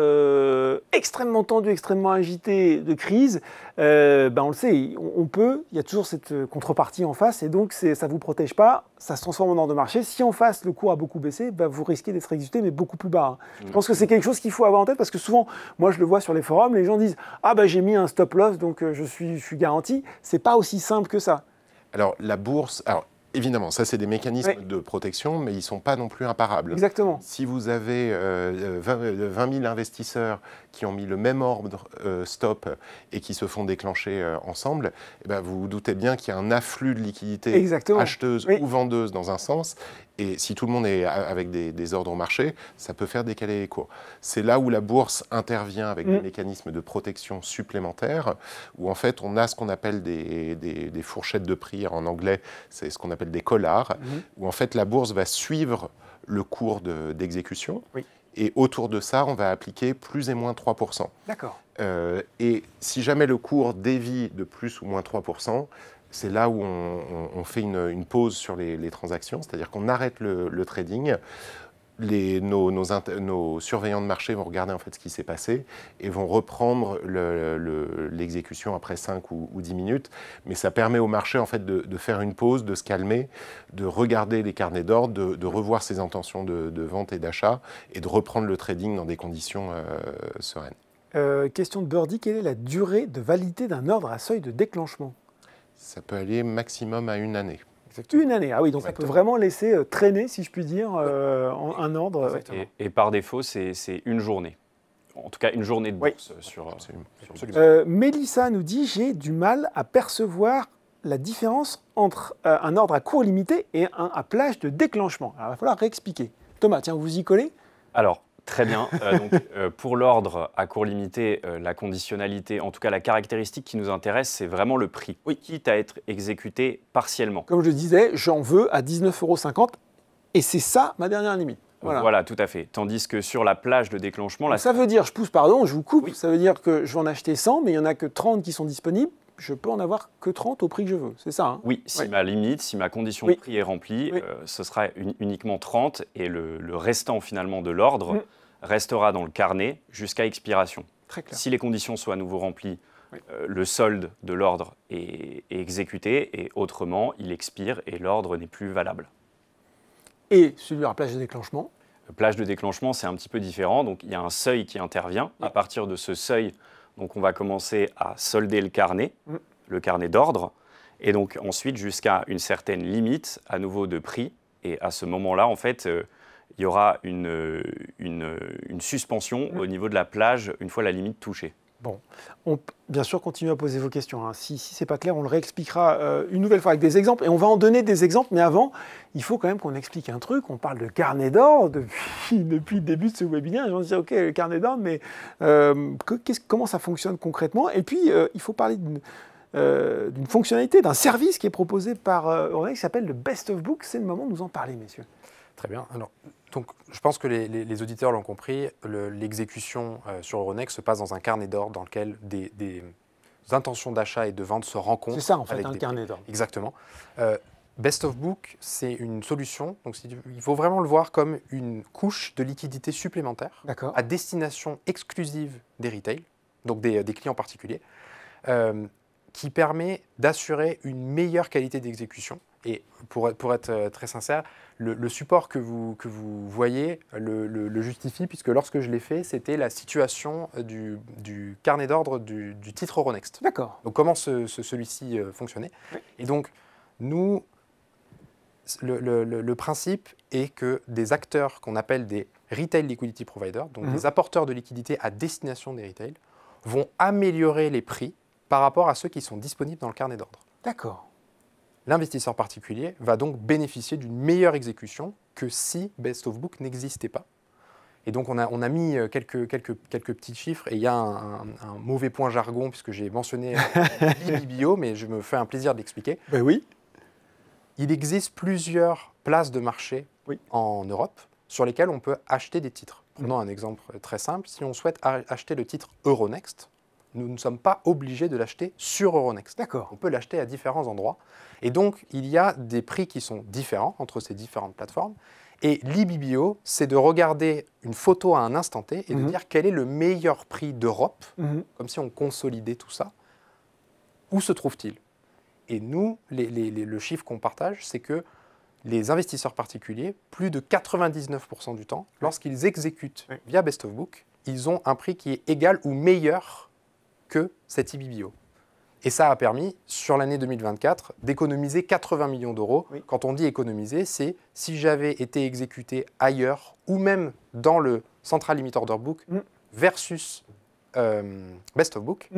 Speaker 1: extrêmement tendu, extrêmement agité, de crise, on le sait, il y a toujours cette contrepartie en face et donc ça ne vous protège pas, ça se transforme en ordre de marché. Si en face le cours a beaucoup baissé, vous risquez d'être exécuté mais beaucoup plus bas. Je pense que c'est quelque chose qu'il faut avoir en tête parce que souvent, moi je le vois sur les forums, les gens disent « Ah j'ai mis un stop loss donc je suis garanti ». C'est pas aussi simple que ça.
Speaker 3: Alors la bourse... Évidemment, ça c'est des mécanismes de protection, mais ils ne sont pas non plus imparables.
Speaker 1: Exactement.
Speaker 3: Si vous avez 20 000 investisseurs qui ont mis le même ordre stop et qui se font déclencher ensemble, vous vous doutez bien qu'il y a un afflux de liquidités acheteuses ou vendeuses dans un sens. Et si tout le monde est avec des ordres au marché, ça peut faire décaler les cours. C'est là où la bourse intervient avec des mécanismes de protection supplémentaires, où en fait on a ce qu'on appelle des fourchettes de prix. En anglais, c'est ce qu'on appelle des collars, où en fait la bourse va suivre le cours d'exécution. Et autour de ça, on va appliquer plus et moins 3%.
Speaker 1: D'accord.
Speaker 3: Et si jamais le cours dévie de plus ou moins 3%, c'est là où on fait une pause sur les transactions, c'est-à-dire qu'on arrête le trading. Nos surveillants de marché vont regarder en fait ce qui s'est passé et vont reprendre l'exécution après 5 ou 10 minutes. Mais ça permet au marché en fait de faire une pause, de se calmer, de regarder les carnets d'ordre, de revoir ses intentions de vente et d'achat et de reprendre le trading dans des conditions sereines.
Speaker 1: Question de Birdie, quelle est la durée de validité d'un ordre à seuil de déclenchement ?
Speaker 3: Ça peut aller maximum à 1 année.
Speaker 1: Exactement. 1 année, ah oui, donc ça peut vraiment laisser traîner, si je puis dire, un ordre.
Speaker 4: Et par défaut, c'est une journée. En tout cas, une journée de bourse sur
Speaker 1: Mélissa nous dit « J'ai du mal à percevoir la différence entre un ordre à cours limité et un à plage de déclenchement. » Alors, il va falloir réexpliquer. Thomas, tiens, vous y collez ?
Speaker 4: Alors, très bien. Pour l'ordre à cours limité, la conditionnalité, en tout cas la caractéristique qui nous intéresse, c'est vraiment le prix, quitte à être exécuté partiellement.
Speaker 1: Comme je disais, j'en veux à 19,50 € et c'est ça ma dernière limite.
Speaker 4: Voilà, tout à fait. Tandis que sur la plage de déclenchement...
Speaker 1: Ça veut dire, je vous coupe, ça veut dire que je vais en acheter 100, mais il n'y en a que 30 qui sont disponibles. Je peux en avoir que 30 au prix que je veux, c'est ça, hein ?
Speaker 4: Oui, ma limite, si ma condition de prix est remplie, ce sera uniquement 30 et le restant finalement de l'ordre restera dans le carnet jusqu'à expiration.
Speaker 1: Très clair.
Speaker 4: Si les conditions sont à nouveau remplies, le solde de l'ordre est exécuté et autrement, il expire et l'ordre n'est plus valable.
Speaker 1: Et celui à plage de déclenchement ?
Speaker 4: Plage de déclenchement, c'est un petit peu différent. Donc, il y a un seuil qui intervient. À partir de ce seuil, donc, on va commencer à solder le carnet d'ordre. Et donc, ensuite, jusqu'à une certaine limite, à nouveau de prix. Et à ce moment-là, en fait, il y aura une suspension au niveau de la plage une fois la limite touchée.
Speaker 1: Bon, bien sûr, continuez à poser vos questions. Hein. Si ce n'est pas clair, on le réexpliquera une nouvelle fois avec des exemples. Et on va en donner des exemples, mais avant, il faut quand même qu'on explique un truc. On parle de carnet d'ordre depuis le début de ce webinaire. Les gens se disent, OK, le carnet d'ordre, mais comment ça fonctionne concrètement ? Et puis, il faut parler d'une fonctionnalité, d'un service qui est proposé par Euronext qui s'appelle le Best of Book. C'est le moment de nous en parler, messieurs.
Speaker 2: Très bien. Alors, donc, je pense que les auditeurs l'ont compris, l'exécution sur Euronext se passe dans un carnet d'ordre dans lequel des intentions d'achat et de vente se rencontrent.
Speaker 1: C'est ça, en fait, un carnet d'ordre.
Speaker 2: Exactement. Best of Book, c'est une solution. Donc, il faut vraiment le voir comme une couche de liquidité supplémentaire à destination exclusive des retail, donc des clients particuliers, qui permet d'assurer une meilleure qualité d'exécution. Et pour être très sincère, le support que vous voyez le justifie, puisque lorsque je l'ai fait, c'était la situation du carnet d'ordre du titre Euronext.
Speaker 1: D'accord.
Speaker 2: Donc comment celui-ci fonctionnait. Oui. Et donc, nous, le principe est que des acteurs qu'on appelle des Retail Liquidity Providers, donc des apporteurs de liquidité à destination des retail, vont améliorer les prix par rapport à ceux qui sont disponibles dans le carnet d'ordre.
Speaker 1: D'accord.
Speaker 2: L'investisseur particulier va donc bénéficier d'une meilleure exécution que si Best of Book n'existait pas. Et donc on a mis quelques petits chiffres, et il y a un mauvais point jargon puisque j'ai mentionné BBBO, mais je me fais un plaisir de l'expliquer.
Speaker 1: Ben oui.
Speaker 2: Il existe plusieurs places de marché en Europe sur lesquelles on peut acheter des titres. Prenons un exemple très simple. Si on souhaite acheter le titre Euronext, nous ne sommes pas obligés de l'acheter sur Euronext.
Speaker 1: D'accord.
Speaker 2: On peut l'acheter à différents endroits. Et donc, il y a des prix qui sont différents entre ces différentes plateformes. Et l'IBBO, c'est de regarder une photo à un instant T et de dire quel est le meilleur prix d'Europe, comme si on consolidait tout ça. Où se trouve-t-il? Et nous, le chiffre qu'on partage, c'est que les investisseurs particuliers, plus de 99% du temps, lorsqu'ils exécutent via Best of Book, ils ont un prix qui est égal ou meilleur que cet IBBO. Et ça a permis, sur l'année 2024, d'économiser 80 millions d'euros. Oui. Quand on dit économiser, c'est si j'avais été exécuté ailleurs ou même dans le Central Limit Order Book versus Best of Book,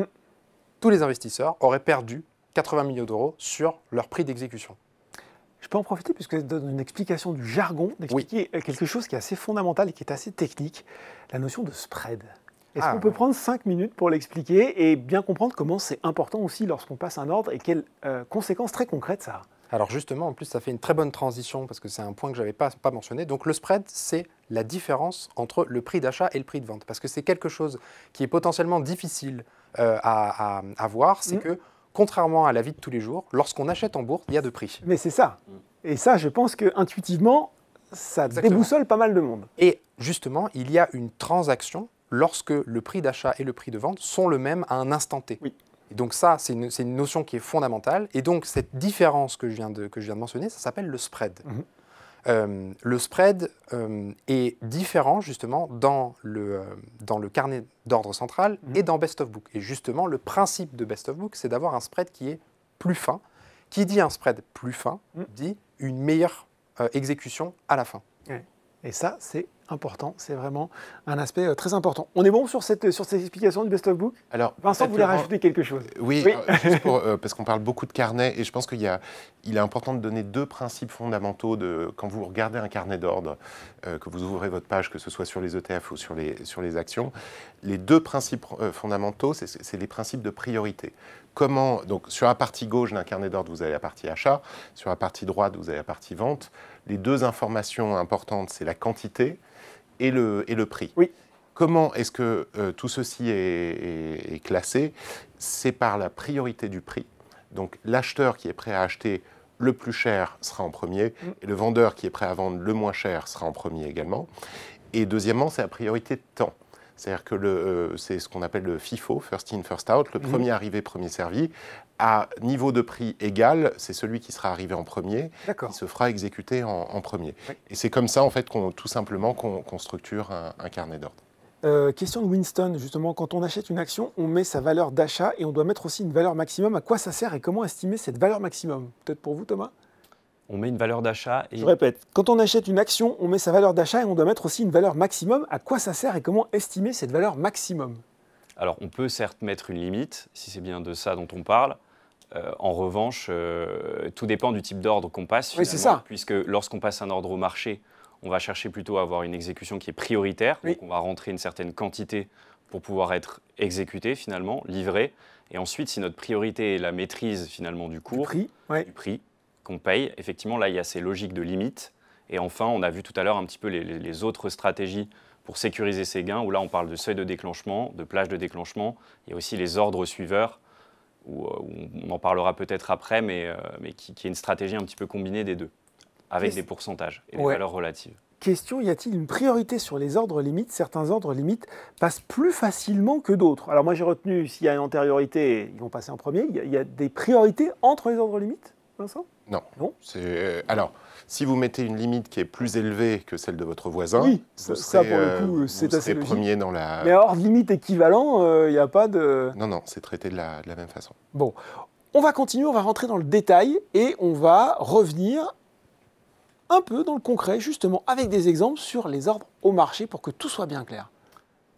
Speaker 2: tous les investisseurs auraient perdu 80 millions d'euros sur leur prix d'exécution.
Speaker 1: Je peux en profiter puisque vous donne une explication du jargon, d'expliquer quelque chose qui est assez fondamental et qui est assez technique, la notion de spread. Est-ce qu'on peut prendre 5 minutes pour l'expliquer et bien comprendre comment c'est important aussi lorsqu'on passe un ordre et quelles conséquences très concrètes ça a?
Speaker 2: Alors justement, en plus, ça fait une très bonne transition parce que c'est un point que je n'avais pas mentionné. Donc le spread, c'est la différence entre le prix d'achat et le prix de vente. Parce que c'est quelque chose qui est potentiellement difficile à voir. C'est que, contrairement à la vie de tous les jours, lorsqu'on achète en bourse, il y a deux prix.
Speaker 1: Mais c'est ça. Et ça, je pense qu'intuitivement, ça déboussole pas mal de monde.
Speaker 2: Et justement, il y a une transaction lorsque le prix d'achat et le prix de vente sont le même à un instant T. Oui. Et donc ça, c'est une notion qui est fondamentale. Et donc cette différence que je viens de mentionner, ça s'appelle le spread. Le spread est différent justement dans le carnet d'ordre central et dans Best of Book. Et justement, le principe de Best of Book, c'est d'avoir un spread qui est plus fin. Qui dit un spread plus fin, dit une meilleure exécution à la fin.
Speaker 1: Et ça, c'est important, c'est vraiment un aspect très important. On est bon sur cette explication du Best of Book?
Speaker 3: Alors,
Speaker 1: Vincent voulait rajouter quelque chose.
Speaker 3: Oui, juste parce qu'on parle beaucoup de carnet, et je pense qu'il est important de donner deux principes fondamentaux quand vous regardez un carnet d'ordre, que vous ouvrez votre page, que ce soit sur les ETF ou sur les actions. Les deux principes fondamentaux, c'est les principes de priorité. Donc, sur la partie gauche d'un carnet d'ordre, vous avez la partie achat. Sur la partie droite, vous avez la partie vente. Les deux informations importantes, c'est la quantité et le prix. Oui. Comment est-ce que tout ceci est classé? C'est par la priorité du prix. Donc, l'acheteur qui est prêt à acheter le plus cher sera en premier, et le vendeur qui est prêt à vendre le moins cher sera en premier également. Et deuxièmement, c'est la priorité de temps. C'est-à-dire que c'est ce qu'on appelle le FIFO, First In, First Out, le premier arrivé, premier servi. À niveau de prix égal, c'est celui qui sera arrivé en premier, qui se fera exécuter en premier. Oui. Et c'est comme ça, en fait, tout simplement, qu'on structure un carnet d'ordre.
Speaker 1: Question de Winston, justement, quand on achète une action, on met sa valeur d'achat et on doit mettre aussi une valeur maximum. À quoi ça sert et comment estimer cette valeur maximum? Peut-être pour vous, Thomas?
Speaker 4: On met une valeur d'achat et...
Speaker 1: Je répète, quand on achète une action, on met sa valeur d'achat et on doit mettre aussi une valeur maximum. À quoi ça sert et comment estimer cette valeur maximum?
Speaker 4: Alors, on peut certes mettre une limite, si c'est bien de ça dont on parle. En revanche, tout dépend du type d'ordre qu'on passe,
Speaker 1: oui, c'est ça.
Speaker 4: Puisque lorsqu'on passe un ordre au marché, on va chercher plutôt à avoir une exécution qui est prioritaire.
Speaker 1: Oui.
Speaker 4: Donc on va rentrer une certaine quantité pour pouvoir être exécuté finalement, livré. Et ensuite, si notre priorité est la maîtrise finalement du cours,
Speaker 1: du prix
Speaker 4: qu'on paye, effectivement, là, il y a ces logiques de limite. Et enfin, on a vu tout à l'heure un petit peu les autres stratégies pour sécuriser ces gains, où là, on parle de seuil de déclenchement, de plage de déclenchement. Il y a aussi les ordres suiveurs, où on en parlera peut-être après, mais qui est une stratégie un petit peu combinée des deux, avec des pourcentages et des valeurs relatives.
Speaker 1: Question, y a-t-il une priorité sur les ordres limites? Certains ordres limites passent plus facilement que d'autres. Alors moi, j'ai retenu, s'il y a une antériorité, ils vont passer en premier. Il y a des priorités entre les ordres limites, Vincent?
Speaker 3: Non.
Speaker 1: Non.
Speaker 3: Alors, si vous mettez une limite qui est plus élevée que celle de votre voisin,
Speaker 1: oui,
Speaker 3: vous
Speaker 1: ça
Speaker 3: serez,
Speaker 1: pour le coup, c'est assez logique.
Speaker 3: premier dans la...
Speaker 1: Mais ordre limite équivalent, il n'y a pas de...
Speaker 3: Non, c'est traité de la même façon.
Speaker 1: Bon, on va continuer, on va rentrer dans le détail et on va revenir un peu dans le concret, justement, avec des exemples sur les ordres au marché pour que tout soit bien clair.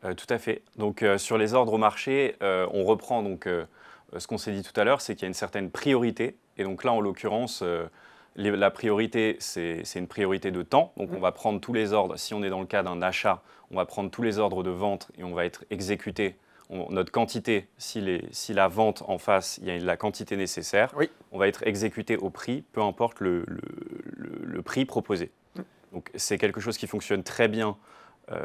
Speaker 4: Tout à fait. Donc, sur les ordres au marché, on reprend donc, ce qu'on s'est dit tout à l'heure, c'est qu'il y a une certaine priorité. Et donc là, en l'occurrence, la priorité, c'est une priorité de temps. Donc, on va prendre tous les ordres. Si on est dans le cas d'un achat, on va prendre tous les ordres de vente et on va être exécuté. Notre quantité, si la vente en face, il y a la quantité nécessaire, on va être exécuté au prix, peu importe le prix proposé. Donc, c'est quelque chose qui fonctionne très bien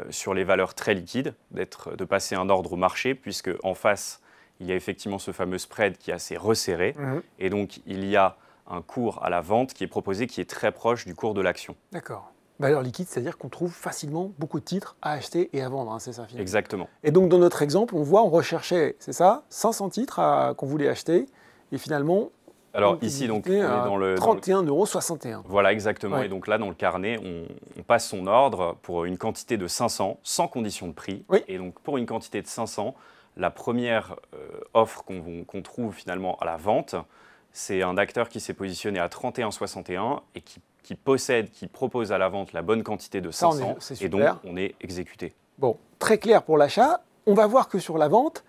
Speaker 4: sur les valeurs très liquides, de passer un ordre au marché, puisque en face, il y a effectivement ce fameux spread qui est assez resserré. Et donc, il y a un cours à la vente qui est proposé, qui est très proche du cours de l'action.
Speaker 1: D'accord. Valeur liquide, c'est-à-dire qu'on trouve facilement beaucoup de titres à acheter et à vendre, hein, c'est ça finalement.
Speaker 4: Exactement.
Speaker 1: Et donc, dans notre exemple, on voit, on recherchait, c'est ça, 500 titres qu'on voulait acheter, et finalement...
Speaker 4: Alors ici, donc, on est dans le...
Speaker 1: 31,61 €.
Speaker 4: Voilà, exactement.
Speaker 1: Ouais.
Speaker 4: Et donc là, dans le carnet, on passe son ordre pour une quantité de 500, sans condition de prix.
Speaker 1: Oui.
Speaker 4: Et donc, pour une quantité de 500, la première offre qu'on trouve finalement à la vente, c'est un acteur qui s'est positionné à 31,61 et qui propose à la vente la bonne quantité de 500. Et donc, on est exécuté.
Speaker 1: Bon, très clair pour l'achat. On va voir que sur la vente,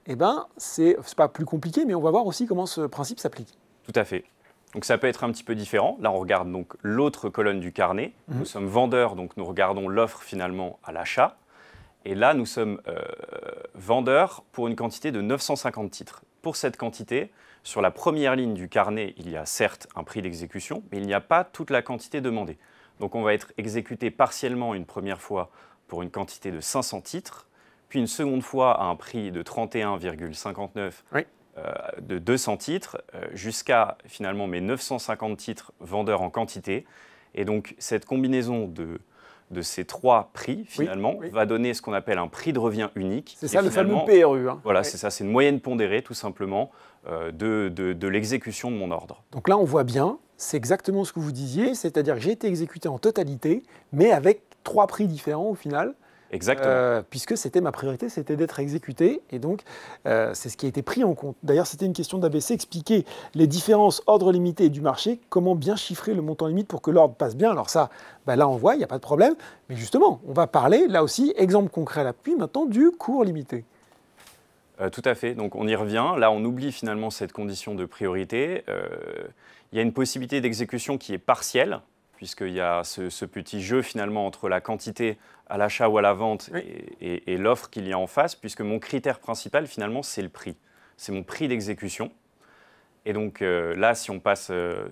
Speaker 1: eh ben, c'est pas plus compliqué, mais on va voir aussi comment ce principe s'applique.
Speaker 4: Tout à fait. Donc ça peut être un petit peu différent. Là, on regarde donc l'autre colonne du carnet. Nous sommes vendeurs, donc nous regardons l'offre finalement à l'achat. Et là, nous sommes vendeurs pour une quantité de 950 titres. Pour cette quantité, sur la première ligne du carnet, il y a certes un prix d'exécution, mais il n'y a pas toute la quantité demandée. Donc on va être exécuté partiellement une première fois pour une quantité de 500 titres, puis une seconde fois à un prix de 31,59 de 200 titres, jusqu'à finalement mes 950 titres vendeurs en quantité. Et donc cette combinaison de ces trois prix, finalement, va donner ce qu'on appelle un prix de revient unique.
Speaker 1: C'est ça le fameux PRU. Hein.
Speaker 4: Voilà, c'est ça, c'est une moyenne pondérée, tout simplement, de l'exécution de mon ordre.
Speaker 1: Donc là, on voit bien, c'est exactement ce que vous disiez, c'est-à-dire que j'ai été exécuté en totalité, mais avec trois prix différents au final.
Speaker 4: Exactement.
Speaker 1: Puisque c'était ma priorité, c'était d'être exécuté, et donc c'est ce qui a été pris en compte. D'ailleurs, c'était une question d'ABC, expliquer les différences ordre limité et du marché, comment bien chiffrer le montant limite pour que l'ordre passe bien. Alors ça, là on voit, il n'y a pas de problème, mais justement, on va parler, là aussi, exemple concret à l'appui, maintenant du cours limité.
Speaker 4: Tout à fait, donc on y revient. Là, on oublie finalement cette condition de priorité. Il y a une possibilité d'exécution qui est partielle, puisqu'il y a ce petit jeu finalement entre la quantité à l'achat ou à la vente et l'offre qu'il y a en face, puisque mon critère principal finalement c'est le prix. C'est mon prix d'exécution. Et donc là, si on passe à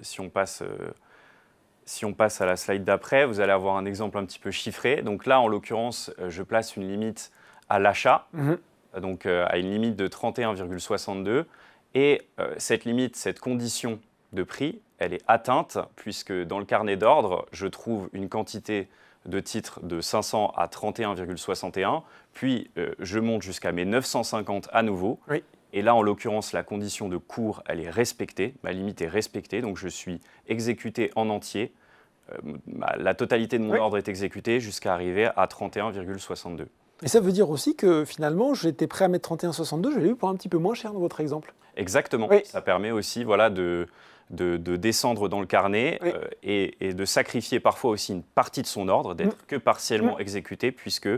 Speaker 4: la slide d'après, vous allez avoir un exemple un petit peu chiffré. Donc là, en l'occurrence, je place une limite à l'achat, donc à une limite de 31,62. Et cette limite, cette condition de prix, elle est atteinte puisque dans le carnet d'ordre, je trouve une quantité de titres de 500 à 31,61, puis je monte jusqu'à mes 950 à nouveau. Et là, en l'occurrence, la condition de cours, elle est respectée, ma limite est respectée, donc je suis exécuté en entier. La totalité de mon ordre est exécutée jusqu'à arriver à 31,62.
Speaker 1: Et ça veut dire aussi que finalement, j'étais prêt à mettre 31,62, je l'ai eu pour un petit peu moins cher dans votre exemple.
Speaker 4: Exactement, ça permet aussi de descendre dans le carnet et de sacrifier parfois aussi une partie de son ordre, d'être que partiellement exécuté, puisque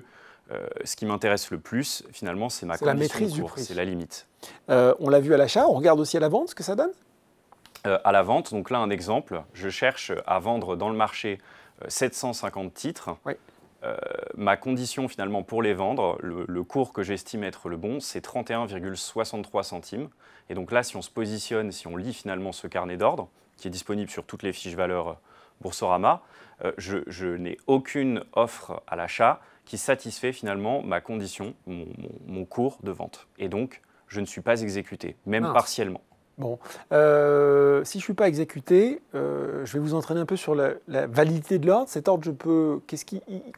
Speaker 4: ce qui m'intéresse le plus, finalement, c'est ma condition
Speaker 1: la maîtrise
Speaker 4: de cours, c'est la limite.
Speaker 1: On l'a vu à l'achat, on regarde aussi à la vente ce que ça donne.
Speaker 4: À la vente, donc là un exemple, je cherche à vendre dans le marché 750 titres.
Speaker 1: Oui.
Speaker 4: Ma condition finalement pour les vendre, le cours que j'estime être le bon, c'est 31,63 centimes. Et donc là, si on se positionne, si on lit finalement ce carnet d'ordre, qui est disponible sur toutes les fiches valeurs Boursorama, je n'ai aucune offre à l'achat qui satisfait finalement ma condition, mon cours de vente. Et donc, je ne suis pas exécuté, même partiellement.
Speaker 1: Bon, si je ne suis pas exécuté, je vais vous entraîner un peu sur la validité de l'ordre. Cet ordre,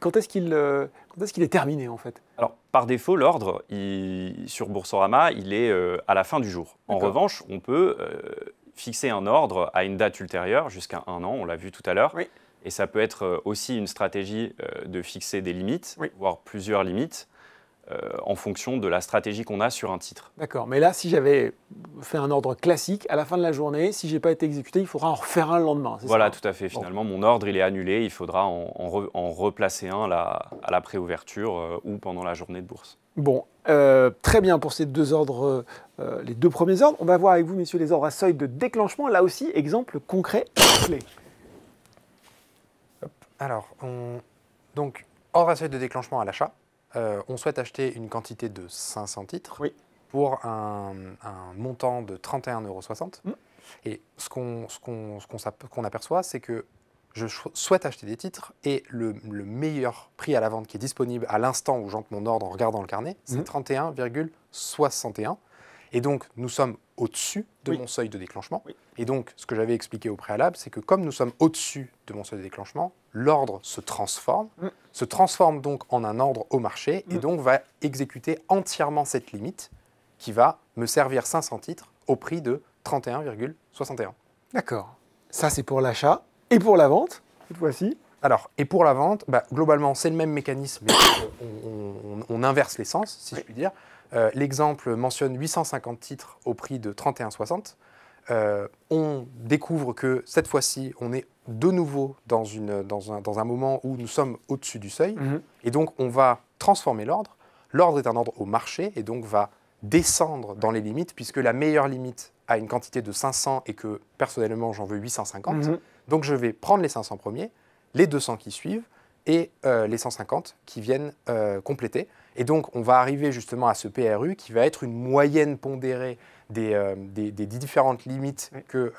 Speaker 1: quand est-ce qu'il est terminé en fait?
Speaker 4: Alors, par défaut, l'ordre, sur Boursorama, il est à la fin du jour. En revanche, on peut fixer un ordre à une date ultérieure, jusqu'à 1 an, on l'a vu tout à l'heure.
Speaker 1: Oui.
Speaker 4: Et ça peut être aussi une stratégie de fixer des limites, voire plusieurs limites, en fonction de la stratégie qu'on a sur un titre.
Speaker 1: D'accord, mais là, si j'avais fait un ordre classique, à la fin de la journée, si je n'ai pas été exécuté, il faudra en refaire un le lendemain.
Speaker 4: Voilà, tout à fait. Finalement, mon ordre, il est annulé. Il faudra en replacer un à la préouverture ou pendant la journée de bourse.
Speaker 1: Bon, très bien pour ces deux ordres, les deux premiers ordres. On va voir avec vous, messieurs, les ordres à seuil de déclenchement. Là aussi, exemple concret et clé.
Speaker 2: Alors, donc, ordre à seuil de déclenchement à l'achat. On souhaite acheter une quantité de 500 titres pour un montant de 31,60 €. Et ce qu'on aperçoit, c'est que je souhaite acheter des titres et le meilleur prix à la vente qui est disponible à l'instant où j'entre mon ordre en regardant le carnet, c'est 31,61 €. Et donc, nous sommes au-dessus de mon seuil de déclenchement. Et donc, ce que j'avais expliqué au préalable, c'est que comme nous sommes au-dessus de mon seuil de déclenchement, l'ordre se transforme donc en un ordre au marché et donc va exécuter entièrement cette limite qui va me servir 500 titres au prix de 31,61 €.
Speaker 1: D'accord. Ça, c'est pour l'achat. Et pour la vente, cette fois-ci?
Speaker 2: Alors, et pour la vente, globalement, c'est le même mécanisme, mais on inverse les sens, si je puis dire. L'exemple mentionne 850 titres au prix de 31,60 €. On découvre que cette fois-ci, on est de nouveau dans un moment où nous sommes au-dessus du seuil. Et donc, on va transformer l'ordre. L'ordre est un ordre au marché et donc va descendre dans les limites, puisque la meilleure limite a une quantité de 500 et que personnellement, j'en veux 850. Donc, je vais prendre les 500 premiers, les 200 qui suivent et les 150 qui viennent compléter. Et donc, on va arriver justement à ce PRU qui va être une moyenne pondérée des différentes limites que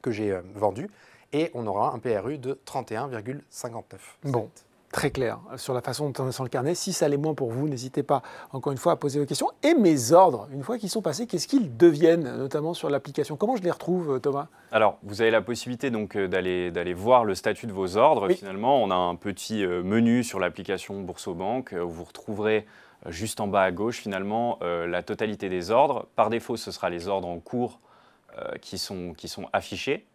Speaker 2: j'ai vendues. Et on aura un PRU de 31,59.
Speaker 1: Bon, très clair sur la façon dont on est sur le carnet. Si ça l'est moins pour vous, n'hésitez pas, encore une fois, à poser vos questions. Et mes ordres, une fois qu'ils sont passés, qu'est-ce qu'ils deviennent, notamment sur l'application? Comment je les retrouve, Thomas?
Speaker 4: Alors, vous avez la possibilité donc d'aller voir le statut de vos ordres. Finalement, on a un petit menu sur l'application Boursobank où vous retrouverez juste en bas à gauche, finalement, la totalité des ordres. Par défaut, ce sera les ordres en cours qui sont affichés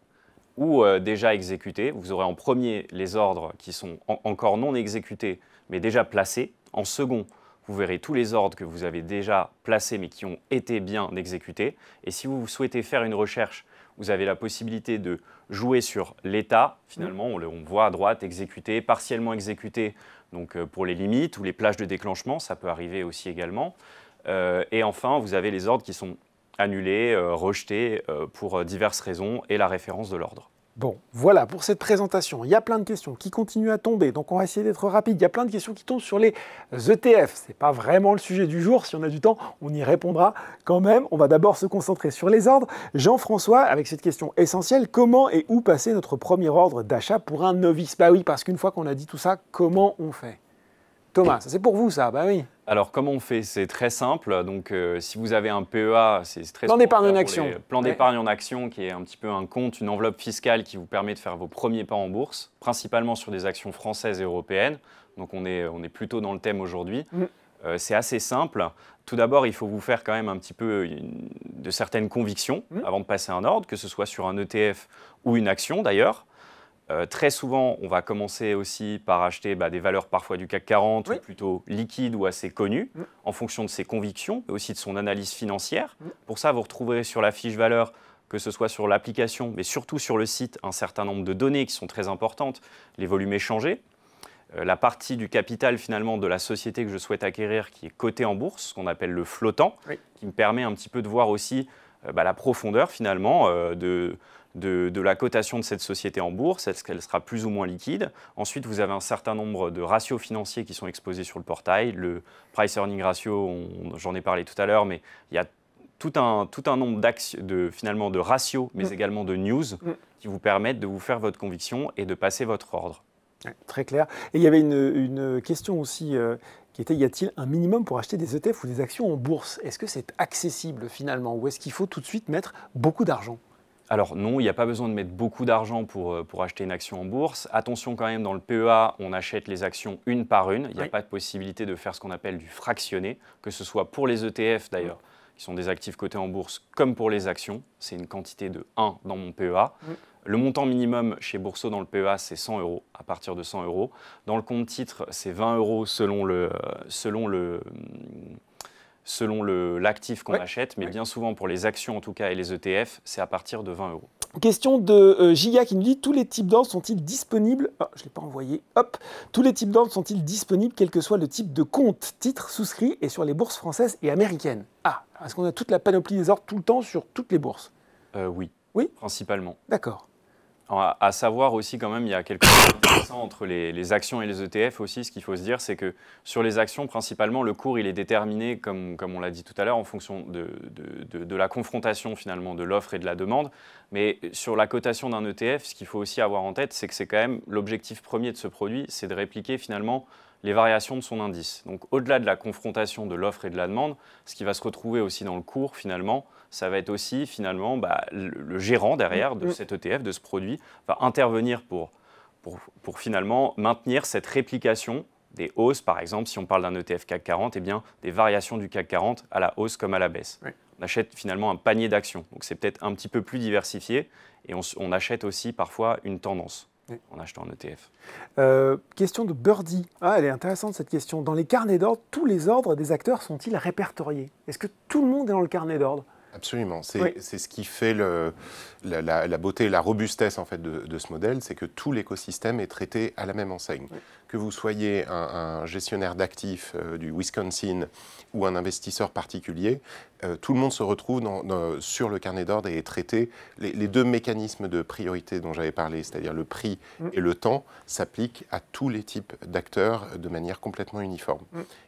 Speaker 4: ou déjà exécutés. Vous aurez en premier les ordres qui sont encore non exécutés, mais déjà placés. En second, vous verrez tous les ordres que vous avez déjà placés, mais qui ont été bien exécutés. Et si vous souhaitez faire une recherche, vous avez la possibilité de jouer sur l'état. Finalement, on voit à droite exécuté, partiellement exécuté, donc pour les limites ou les plages de déclenchement, ça peut arriver aussi également. Et enfin, vous avez les ordres qui sont annulés, rejetés pour diverses raisons et la référence de l'ordre.
Speaker 1: Bon, voilà pour cette présentation. Il y a plein de questions qui continuent à tomber, donc on va essayer d'être rapide. Il y a plein de questions qui tombent sur les ETF. Ce n'est pas vraiment le sujet du jour. Si on a du temps, on y répondra quand même. On va d'abord se concentrer sur les ordres. Jean-François, avec cette question essentielle, comment et où passer notre premier ordre d'achat pour un novice? Bah oui, parce qu'une fois qu'on a dit tout ça, comment on fait? Thomas, ça c'est pour vous ça? Bah oui.
Speaker 4: Alors, comment on fait? C'est très simple. Donc, si vous avez un PEA, c'est très
Speaker 1: plan d'épargne en action.
Speaker 4: Plan d'épargne en action, qui est un petit peu un compte, une enveloppe fiscale qui vous permet de faire vos premiers pas en bourse, principalement sur des actions françaises et européennes. Donc, on est plutôt dans le thème aujourd'hui. C'est assez simple. Tout d'abord, il faut vous faire quand même un petit peu de certaines convictions avant de passer un ordre, que ce soit sur un ETF ou une action d'ailleurs. Très souvent, on va commencer aussi par acheter des valeurs parfois du CAC 40, ou plutôt liquides ou assez connues, en fonction de ses convictions, mais aussi de son analyse financière. Pour ça, vous retrouverez sur la fiche valeur, que ce soit sur l'application, mais surtout sur le site, un certain nombre de données qui sont très importantes, les volumes échangés, la partie du capital finalement de la société que je souhaite acquérir qui est cotée en bourse, ce qu'on appelle le flottant, qui me permet un petit peu de voir aussi la profondeur finalement de de la cotation de cette société en bourse, est-ce qu'elle sera plus ou moins liquide. Ensuite, vous avez un certain nombre de ratios financiers qui sont exposés sur le portail. Le price-earning ratio, j'en ai parlé tout à l'heure, mais il y a tout un nombre finalement de ratios, mais également de news qui vous permettent de vous faire votre conviction et de passer votre ordre.
Speaker 1: Ouais, très clair. Et il y avait une question aussi qui était, y a-t-il un minimum pour acheter des ETF ou des actions en bourse? Est-ce que c'est accessible finalement ou est-ce qu'il faut tout de suite mettre beaucoup d'argent?
Speaker 4: Alors non, il n'y a pas besoin de mettre beaucoup d'argent pour acheter une action en bourse. Attention quand même, dans le PEA, on achète les actions une par une. Il n'y a pas de possibilité de faire ce qu'on appelle du fractionné, que ce soit pour les ETF d'ailleurs, qui sont des actifs cotés en bourse, comme pour les actions. C'est une quantité de 1 dans mon PEA. Le montant minimum chez Bourseau dans le PEA, c'est 100 €, à partir de 100 €. Dans le compte titre, c'est 20 € selon l'actif qu'on achète, mais bien souvent pour les actions en tout cas et les ETF, c'est à partir de 20 €.
Speaker 1: Question de Giga qui nous dit, tous les types d'ordres sont-ils disponibles? Je ne l'ai pas envoyé. Hop. Tous les types d'ordres sont-ils disponibles, quel que soit le type de compte, titre souscrit et sur les bourses françaises et américaines? Est-ce qu'on a toute la panoplie des ordres tout le temps sur toutes les bourses?
Speaker 4: Oui.
Speaker 1: Oui,
Speaker 4: principalement.
Speaker 1: D'accord.
Speaker 4: À savoir aussi quand même, il y a quelque chose d'intéressant entre les actions et les ETF aussi. Ce qu'il faut se dire, c'est que sur les actions, principalement, le cours il est déterminé, comme on l'a dit tout à l'heure, en fonction de la confrontation finalement de l'offre et de la demande. Mais sur la cotation d'un ETF, ce qu'il faut aussi avoir en tête, c'est que c'est quand même l'objectif premier de ce produit, c'est de répliquer finalement les variations de son indice. Donc au-delà de la confrontation de l'offre et de la demande, ce qui va se retrouver aussi dans le cours finalement, ça va être aussi finalement le gérant derrière de cet ETF, de ce produit, va intervenir pour finalement maintenir cette réplication des hausses. Par exemple, si on parle d'un ETF CAC 40, eh bien, des variations du CAC 40 à la hausse comme à la baisse. Oui. On achète finalement un panier d'actions. Donc c'est peut-être un petit peu plus diversifié et on achète aussi parfois une tendance. En achetant un ETF.
Speaker 1: Question de Birdie. Elle est intéressante cette question. Dans les carnets d'ordre, tous les ordres des acteurs sont-ils répertoriés? Est-ce que tout le monde est dans le carnet d'ordre?
Speaker 3: Absolument. C'est ce qui fait la beauté et la robustesse en fait, de ce modèle, c'est que tout l'écosystème est traité à la même enseigne. Oui. Que vous soyez un gestionnaire d'actifs du Wisconsin ou un investisseur particulier, tout le monde se retrouve sur le carnet d'ordre et est traité. Les deux mécanismes de priorité dont j'avais parlé, c'est-à-dire le prix et le temps, s'appliquent à tous les types d'acteurs de manière complètement uniforme.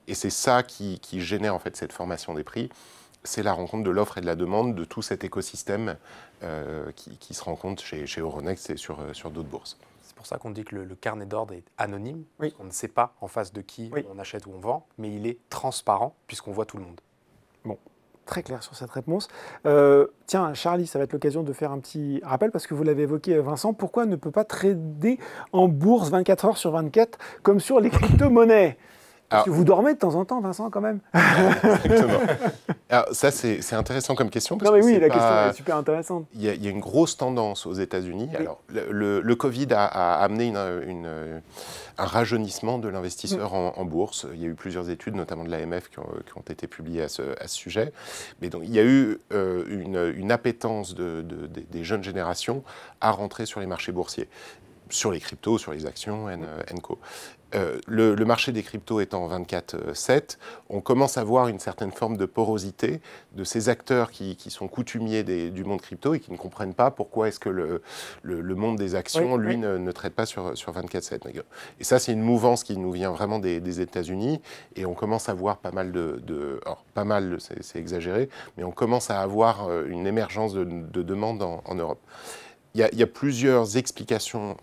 Speaker 3: Et c'est ça qui génère en fait cette formation des prix. C'est la rencontre de l'offre et de la demande de tout cet écosystème qui se rencontre chez Euronext et sur d'autres bourses.
Speaker 2: C'est pour ça qu'on dit que le carnet d'ordre est anonyme. Oui. On ne sait pas en face de qui on achète ou on vend, mais il est transparent puisqu'on voit tout le monde.
Speaker 1: Bon, très clair sur cette réponse. Tiens, Charlie, ça va être l'occasion de faire un petit rappel parce que vous l'avez évoqué, Vincent. Pourquoi ne peut pas trader en bourse 24 heures sur 24 comme sur les crypto-monnaies? Parce que vous dormez de temps en temps, Vincent, quand même.
Speaker 3: Exactement. Alors, ça, c'est intéressant comme question. Parce
Speaker 1: que la question est super intéressante.
Speaker 3: Il y a une grosse tendance aux États-Unis. Oui. Alors, le Covid a amené un rajeunissement de l'investisseur en bourse. Il y a eu plusieurs études, notamment de l'AMF, qui ont été publiées à ce sujet. Mais donc, il y a eu une appétence des jeunes générations à rentrer sur les marchés boursiers, sur les cryptos, sur les actions, co. Le marché des cryptos étant 24/7, on commence à voir une certaine forme de porosité de ces acteurs qui sont coutumiers du monde crypto et qui ne comprennent pas pourquoi est-ce que le monde des actions, lui, ne traite pas sur 24/7. Et ça, c'est une mouvance qui nous vient vraiment des États-Unis et on commence à voir pas mal alors, pas mal, c'est exagéré, mais on commence à avoir une émergence de demande en Europe. Il y a plusieurs explications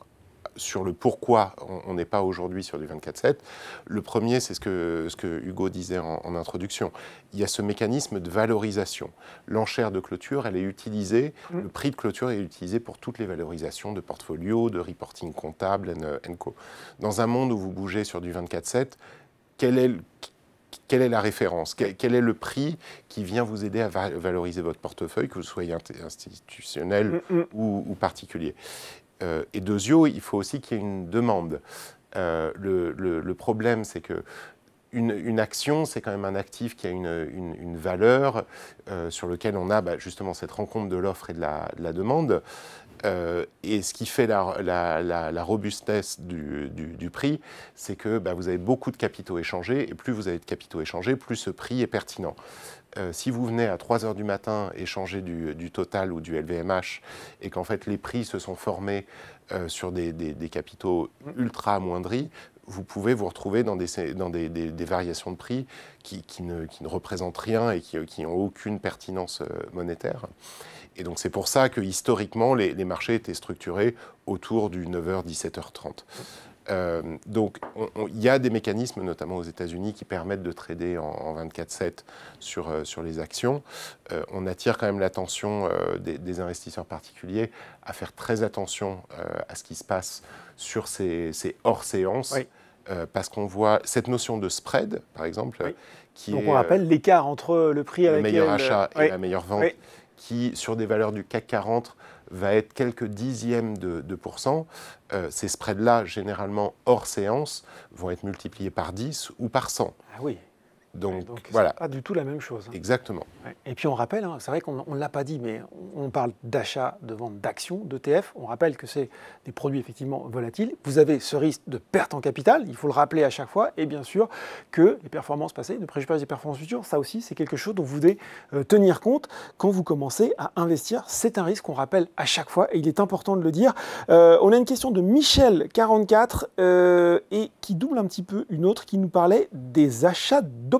Speaker 3: sur le pourquoi on n'est pas aujourd'hui sur du 24/7. Le premier, c'est ce que Hugo disait en introduction. Il y a ce mécanisme de valorisation. L'enchère de clôture, elle est utilisée, le prix de clôture est utilisé pour toutes les valorisations de portfolio, de reporting comptable, co. Dans un monde où vous bougez sur du 24/7, quelle est la référence? Quel est le prix qui vient vous aider à valoriser votre portefeuille, que vous soyez institutionnel ou particulier? Et deuxièmement, il faut aussi qu'il y ait une demande. Le problème, c'est que une action, c'est quand même un actif qui a une valeur sur lequel on a justement cette rencontre de l'offre et de la demande. Et ce qui fait la robustesse du prix, c'est que vous avez beaucoup de capitaux échangés, et plus vous avez de capitaux échangés, plus ce prix est pertinent. Si vous venez à 3 heures du matin échanger du Total ou du LVMH, et qu'en fait les prix se sont formés sur des capitaux ultra amoindris, vous pouvez vous retrouver dans des variations de prix qui ne représentent rien et qui n'ont aucune pertinence monétaire. Et donc c'est pour ça que historiquement, les marchés étaient structurés autour du 9h, 17h30. Donc il y a des mécanismes, notamment aux États-Unis, qui permettent de trader en 24/7 sur les actions. On attire quand même l'attention des investisseurs particuliers à faire très attention à ce qui se passe sur ces hors-séances. Oui. Parce qu'on voit cette notion de spread, par exemple,
Speaker 1: oui.
Speaker 3: qui
Speaker 1: donc
Speaker 3: est...
Speaker 1: on rappelle l'écart entre le prix à
Speaker 3: le
Speaker 1: laquelle...
Speaker 3: meilleur achat et
Speaker 1: oui.
Speaker 3: la meilleure vente,
Speaker 1: oui.
Speaker 3: qui, sur des valeurs du CAC 40, va être quelques dixièmes de pourcent. Ces spreads-là, généralement hors séance, vont être multipliés par 10 ou par 100.
Speaker 1: Ah oui.
Speaker 3: Donc
Speaker 1: voilà. Pas du tout la même chose.
Speaker 3: Exactement.
Speaker 1: Ouais. Et puis on rappelle, c'est vrai qu'on ne l'a pas dit, mais on parle d'achat, de vente d'actions, d'ETF. On rappelle que c'est des produits effectivement volatiles. Vous avez ce risque de perte en capital, il faut le rappeler à chaque fois. Et bien sûr que les performances passées ne préjugent pas des performances futures. Ça aussi, c'est quelque chose dont vous devez tenir compte quand vous commencez à investir. C'est un risque qu'on rappelle à chaque fois et il est important de le dire. On a une question de Michel44 et qui double un petit peu une autre qui nous parlait des achats d'options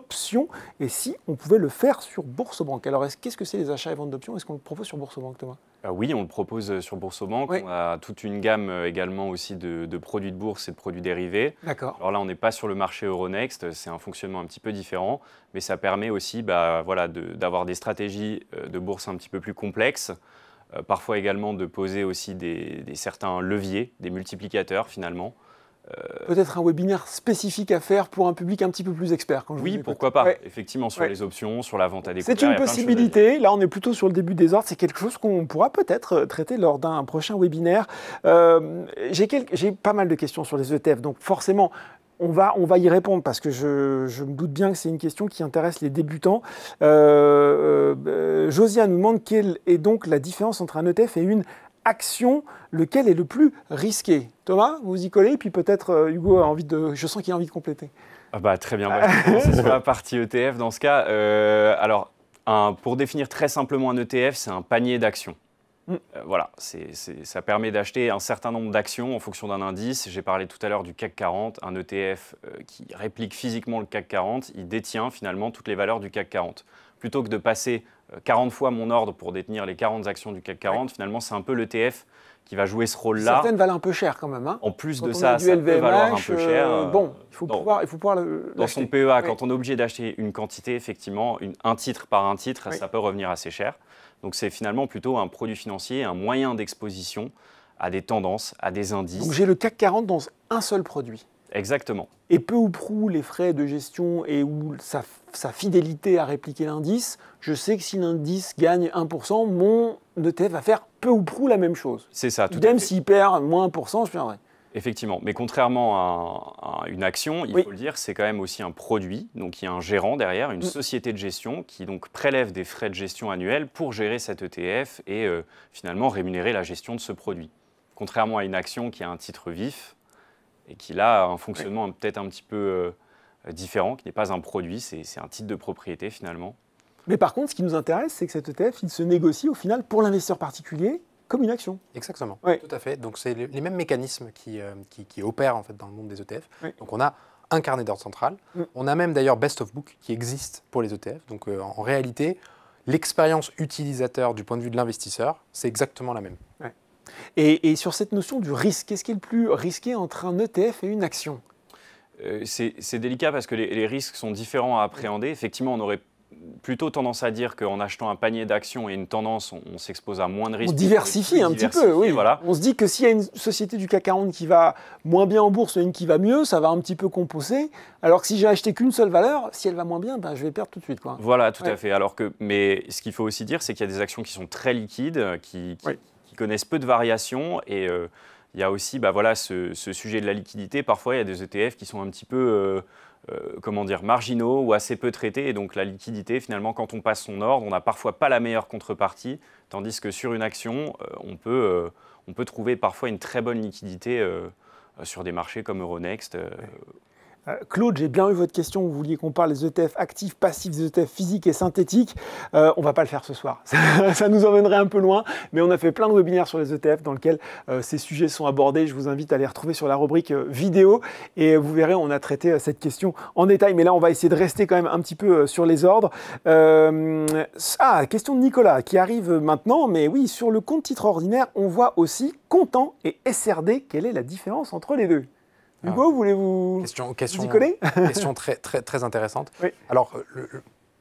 Speaker 1: et si on pouvait le faire sur Boursorama. Alors, qu'est-ce que c'est les achats et ventes d'options? Est-ce qu'on le propose sur Boursorama, Thomas?
Speaker 4: Oui, on le propose sur Boursorama. Oui. On a toute une gamme également aussi de produits de bourse et de produits dérivés.
Speaker 1: D'accord.
Speaker 4: Alors là, on n'est pas sur le marché Euronext, c'est un fonctionnement un petit peu différent, mais ça permet aussi d'avoir des stratégies de bourse un petit peu plus complexes, parfois également de poser aussi certains leviers, des multiplicateurs finalement.
Speaker 1: Peut-être un webinaire spécifique à faire pour un public un petit peu plus expert.
Speaker 4: Oui, pourquoi pas. Ouais. Effectivement, sur les options, sur la vente à découvert.
Speaker 1: C'est une possibilité. Là, on est plutôt sur le début des ordres. C'est quelque chose qu'on pourra peut-être traiter lors d'un prochain webinaire. J'ai pas mal de questions sur les ETF. Donc forcément, on va y répondre parce que je me doute bien que c'est une question qui intéresse les débutants. Josia nous demande quelle est donc la différence entre un ETF et une action, lequel est le plus risqué? Thomas, vous y collez, puis peut-être Hugo a envie je sens qu'il a envie de compléter.
Speaker 4: Très bien, je vais commencer sur la partie ETF dans ce cas. Alors, pour définir très simplement un ETF, c'est un panier d'actions. Voilà, ça permet d'acheter un certain nombre d'actions en fonction d'un indice. J'ai parlé tout à l'heure du CAC 40, un ETF qui réplique physiquement le CAC 40, il détient finalement toutes les valeurs du CAC 40. Plutôt que de passer 40 fois mon ordre pour détenir les 40 actions du CAC 40, finalement c'est un peu l'ETF qui va jouer ce rôle-là.
Speaker 1: Certaines valent un peu cher quand même. Hein.
Speaker 4: En plus de ça, ça peut valoir un peu cher.
Speaker 1: Bon, il faut pouvoir
Speaker 4: dans son PEA, quand on est obligé d'acheter une quantité, effectivement, un titre par un titre, ça peut revenir assez cher. Donc c'est finalement plutôt un produit financier, un moyen d'exposition à des tendances, à des indices.
Speaker 1: Donc j'ai le CAC 40 dans un seul produit.
Speaker 4: Exactement.
Speaker 1: Et peu ou prou les frais de gestion et ou sa fidélité à répliquer l'indice, je sais que si l'indice gagne 1%, mon ETF va faire peu ou prou la même chose.
Speaker 4: C'est ça, tout à fait.
Speaker 1: Même s'il perd moins 1%, je perdrai.
Speaker 4: Effectivement, mais contrairement à une action, il faut le dire, c'est quand même aussi un produit. Donc il y a un gérant derrière, une société de gestion qui donc prélève des frais de gestion annuels pour gérer cet ETF et finalement rémunérer la gestion de ce produit. Contrairement à une action qui a un titre vif et qui a un fonctionnement peut-être un petit peu différent, qui n'est pas un produit, c'est un titre de propriété finalement.
Speaker 1: Mais par contre, ce qui nous intéresse, c'est que cet ETF, il se négocie au final pour l'investisseur particulier comme une action.
Speaker 2: Exactement, tout à fait. Donc c'est les mêmes mécanismes qui opèrent en fait dans le monde des ETF. Donc on a un carnet d'ordre central. On a même d'ailleurs Best of Book qui existe pour les ETF. Donc en réalité, l'expérience utilisateur du point de vue de l'investisseur, c'est exactement la même.
Speaker 1: Et sur cette notion du risque, qu'est-ce qui est le plus risqué entre un ETF et une action?
Speaker 4: C'est délicat parce que les risques sont différents à appréhender. Effectivement, on aurait plutôt tendance à dire qu'en achetant un panier d'actions et une tendance, on s'expose à moins de risques.
Speaker 1: On diversifie un petit peu, oui.
Speaker 4: Voilà.
Speaker 1: On se dit que s'il y a une société du CAC 40 qui va moins bien en bourse et une qui va mieux, ça va un petit peu composer. Alors que si j'ai acheté qu'une seule valeur, si elle va moins bien, je vais perdre tout de suite.
Speaker 4: Voilà, tout à fait. Mais ce qu'il faut aussi dire, c'est qu'il y a des actions qui sont très liquides, qui connaissent peu de variations et il y a aussi ce sujet de la liquidité. Parfois, il y a des ETF qui sont un petit peu marginaux ou assez peu traités. Et donc, la liquidité, finalement, quand on passe son ordre, on n'a parfois pas la meilleure contrepartie. Tandis que sur une action, on peut on peut trouver parfois une très bonne liquidité sur des marchés comme Euronext.
Speaker 1: Claude, j'ai bien eu votre question. Vous vouliez qu'on parle des ETF actifs, passifs, des ETF physiques et synthétiques. On ne va pas le faire ce soir. Ça nous emmènerait un peu loin, mais on a fait plein de webinaires sur les ETF dans lesquels ces sujets sont abordés. Je vous invite à les retrouver sur la rubrique vidéo et vous verrez, on a traité cette question en détail. Mais là, on va essayer de rester quand même un petit peu sur les ordres. Question de Nicolas qui arrive maintenant. Mais oui, sur le compte titre ordinaire, on voit aussi comptant et SRD. Quelle est la différence entre les deux ? Hugo, voulez-vous y coller ?
Speaker 2: Question très intéressante. Oui. Alors,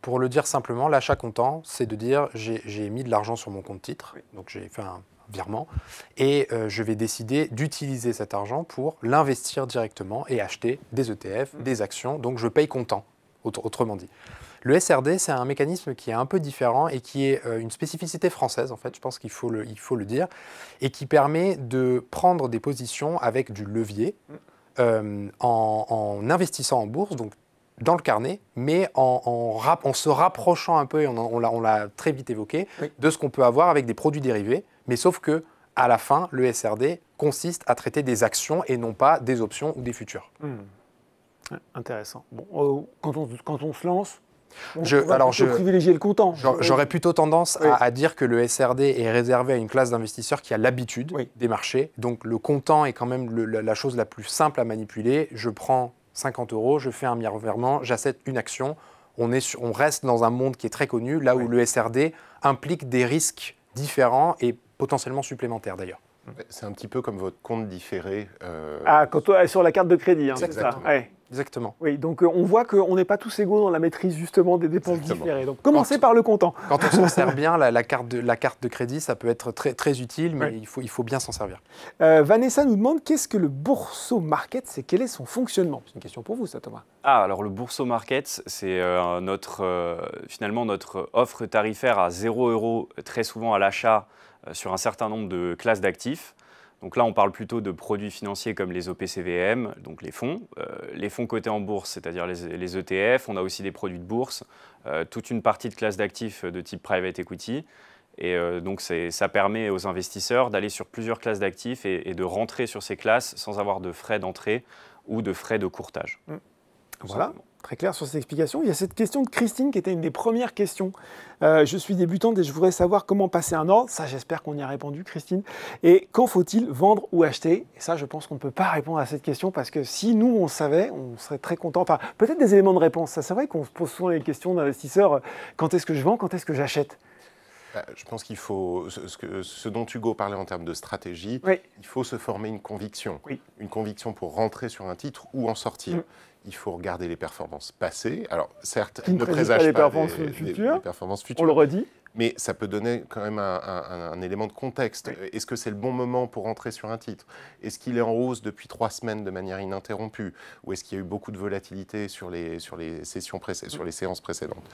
Speaker 2: pour le dire simplement, l'achat comptant, c'est de dire j'ai mis de l'argent sur mon compte titre, oui. Donc j'ai fait un virement, et je vais décider d'utiliser cet argent pour l'investir directement et acheter des ETF, des actions, donc je paye comptant, autrement dit. Le SRD, c'est un mécanisme qui est un peu différent et qui est une spécificité française, en fait, je pense qu'il faut le dire, et qui permet de prendre des positions avec du levier, en investissant en bourse, donc dans le carnet, mais en se rapprochant un peu, et on l'a très vite évoqué, oui. De ce qu'on peut avoir avec des produits dérivés, mais sauf que à la fin, le SRD consiste à traiter des actions et non pas des options ou des futurs.
Speaker 1: Intéressant. Bon, quand on se lance, on
Speaker 2: privilégier
Speaker 1: le comptant.
Speaker 2: J'aurais plutôt tendance à dire que le SRD est réservé à une classe d'investisseurs qui a l'habitude des marchés. Donc le comptant est quand même la chose la plus simple à manipuler. Je prends 50 €, je fais un virement, j'achète une action. On reste dans un monde qui est très connu, là où le SRD implique des risques différents et potentiellement supplémentaires d'ailleurs.
Speaker 3: C'est un petit peu comme votre compte différé.
Speaker 1: Sur la carte de crédit, c'est ça. Ouais.
Speaker 2: Exactement.
Speaker 1: Oui, donc on voit qu'on n'est pas tous égaux dans la maîtrise justement des dépenses différées. Donc commencez par le comptant.
Speaker 2: Quand on s'en sert bien, la carte de crédit, ça peut être très utile, mais il faut bien s'en servir.
Speaker 1: Vanessa nous demande qu'est-ce que le Bourso Market et quel est son fonctionnement. C'est une question pour vous, ça, Thomas.
Speaker 4: Alors le Bourso Market, c'est finalement notre offre tarifaire à 0 €, très souvent à l'achat sur un certain nombre de classes d'actifs. Donc là, on parle plutôt de produits financiers comme les OPCVM, donc les fonds cotés en bourse, c'est-à-dire les ETF. On a aussi des produits de bourse, toute une partie de classes d'actifs de type private equity. Et donc ça permet aux investisseurs d'aller sur plusieurs classes d'actifs et de rentrer sur ces classes sans avoir de frais d'entrée ou de frais de courtage.
Speaker 1: Voilà. Très clair sur cette explication. Il y a cette question de Christine qui était une des premières questions. Je suis débutante et je voudrais savoir comment passer un ordre. Ça, j'espère qu'on y a répondu, Christine. Et quand faut-il vendre ou acheter? Et ça, je pense qu'on ne peut pas répondre à cette question parce que si nous, on le savait, on serait très content. Enfin, peut-être des éléments de réponse. Ça, c'est vrai qu'on se pose souvent les questions d'investisseurs. Quand est-ce que je vends? Quand est-ce que j'achète?
Speaker 3: Je pense qu'il faut, ce dont Hugo parlait en termes de stratégie, il faut se former une conviction. Une conviction pour rentrer sur un titre ou en sortir. Il faut regarder les performances passées. Alors, certes, elles ne présagent pas des performances futures.
Speaker 1: On le redit.
Speaker 3: Mais ça peut donner quand même un élément de contexte. Est-ce que c'est le bon moment pour rentrer sur un titre? Est-ce qu'il est en hausse depuis 3 semaines de manière ininterrompue? Ou est-ce qu'il y a eu beaucoup de volatilité sur les séances précédentes?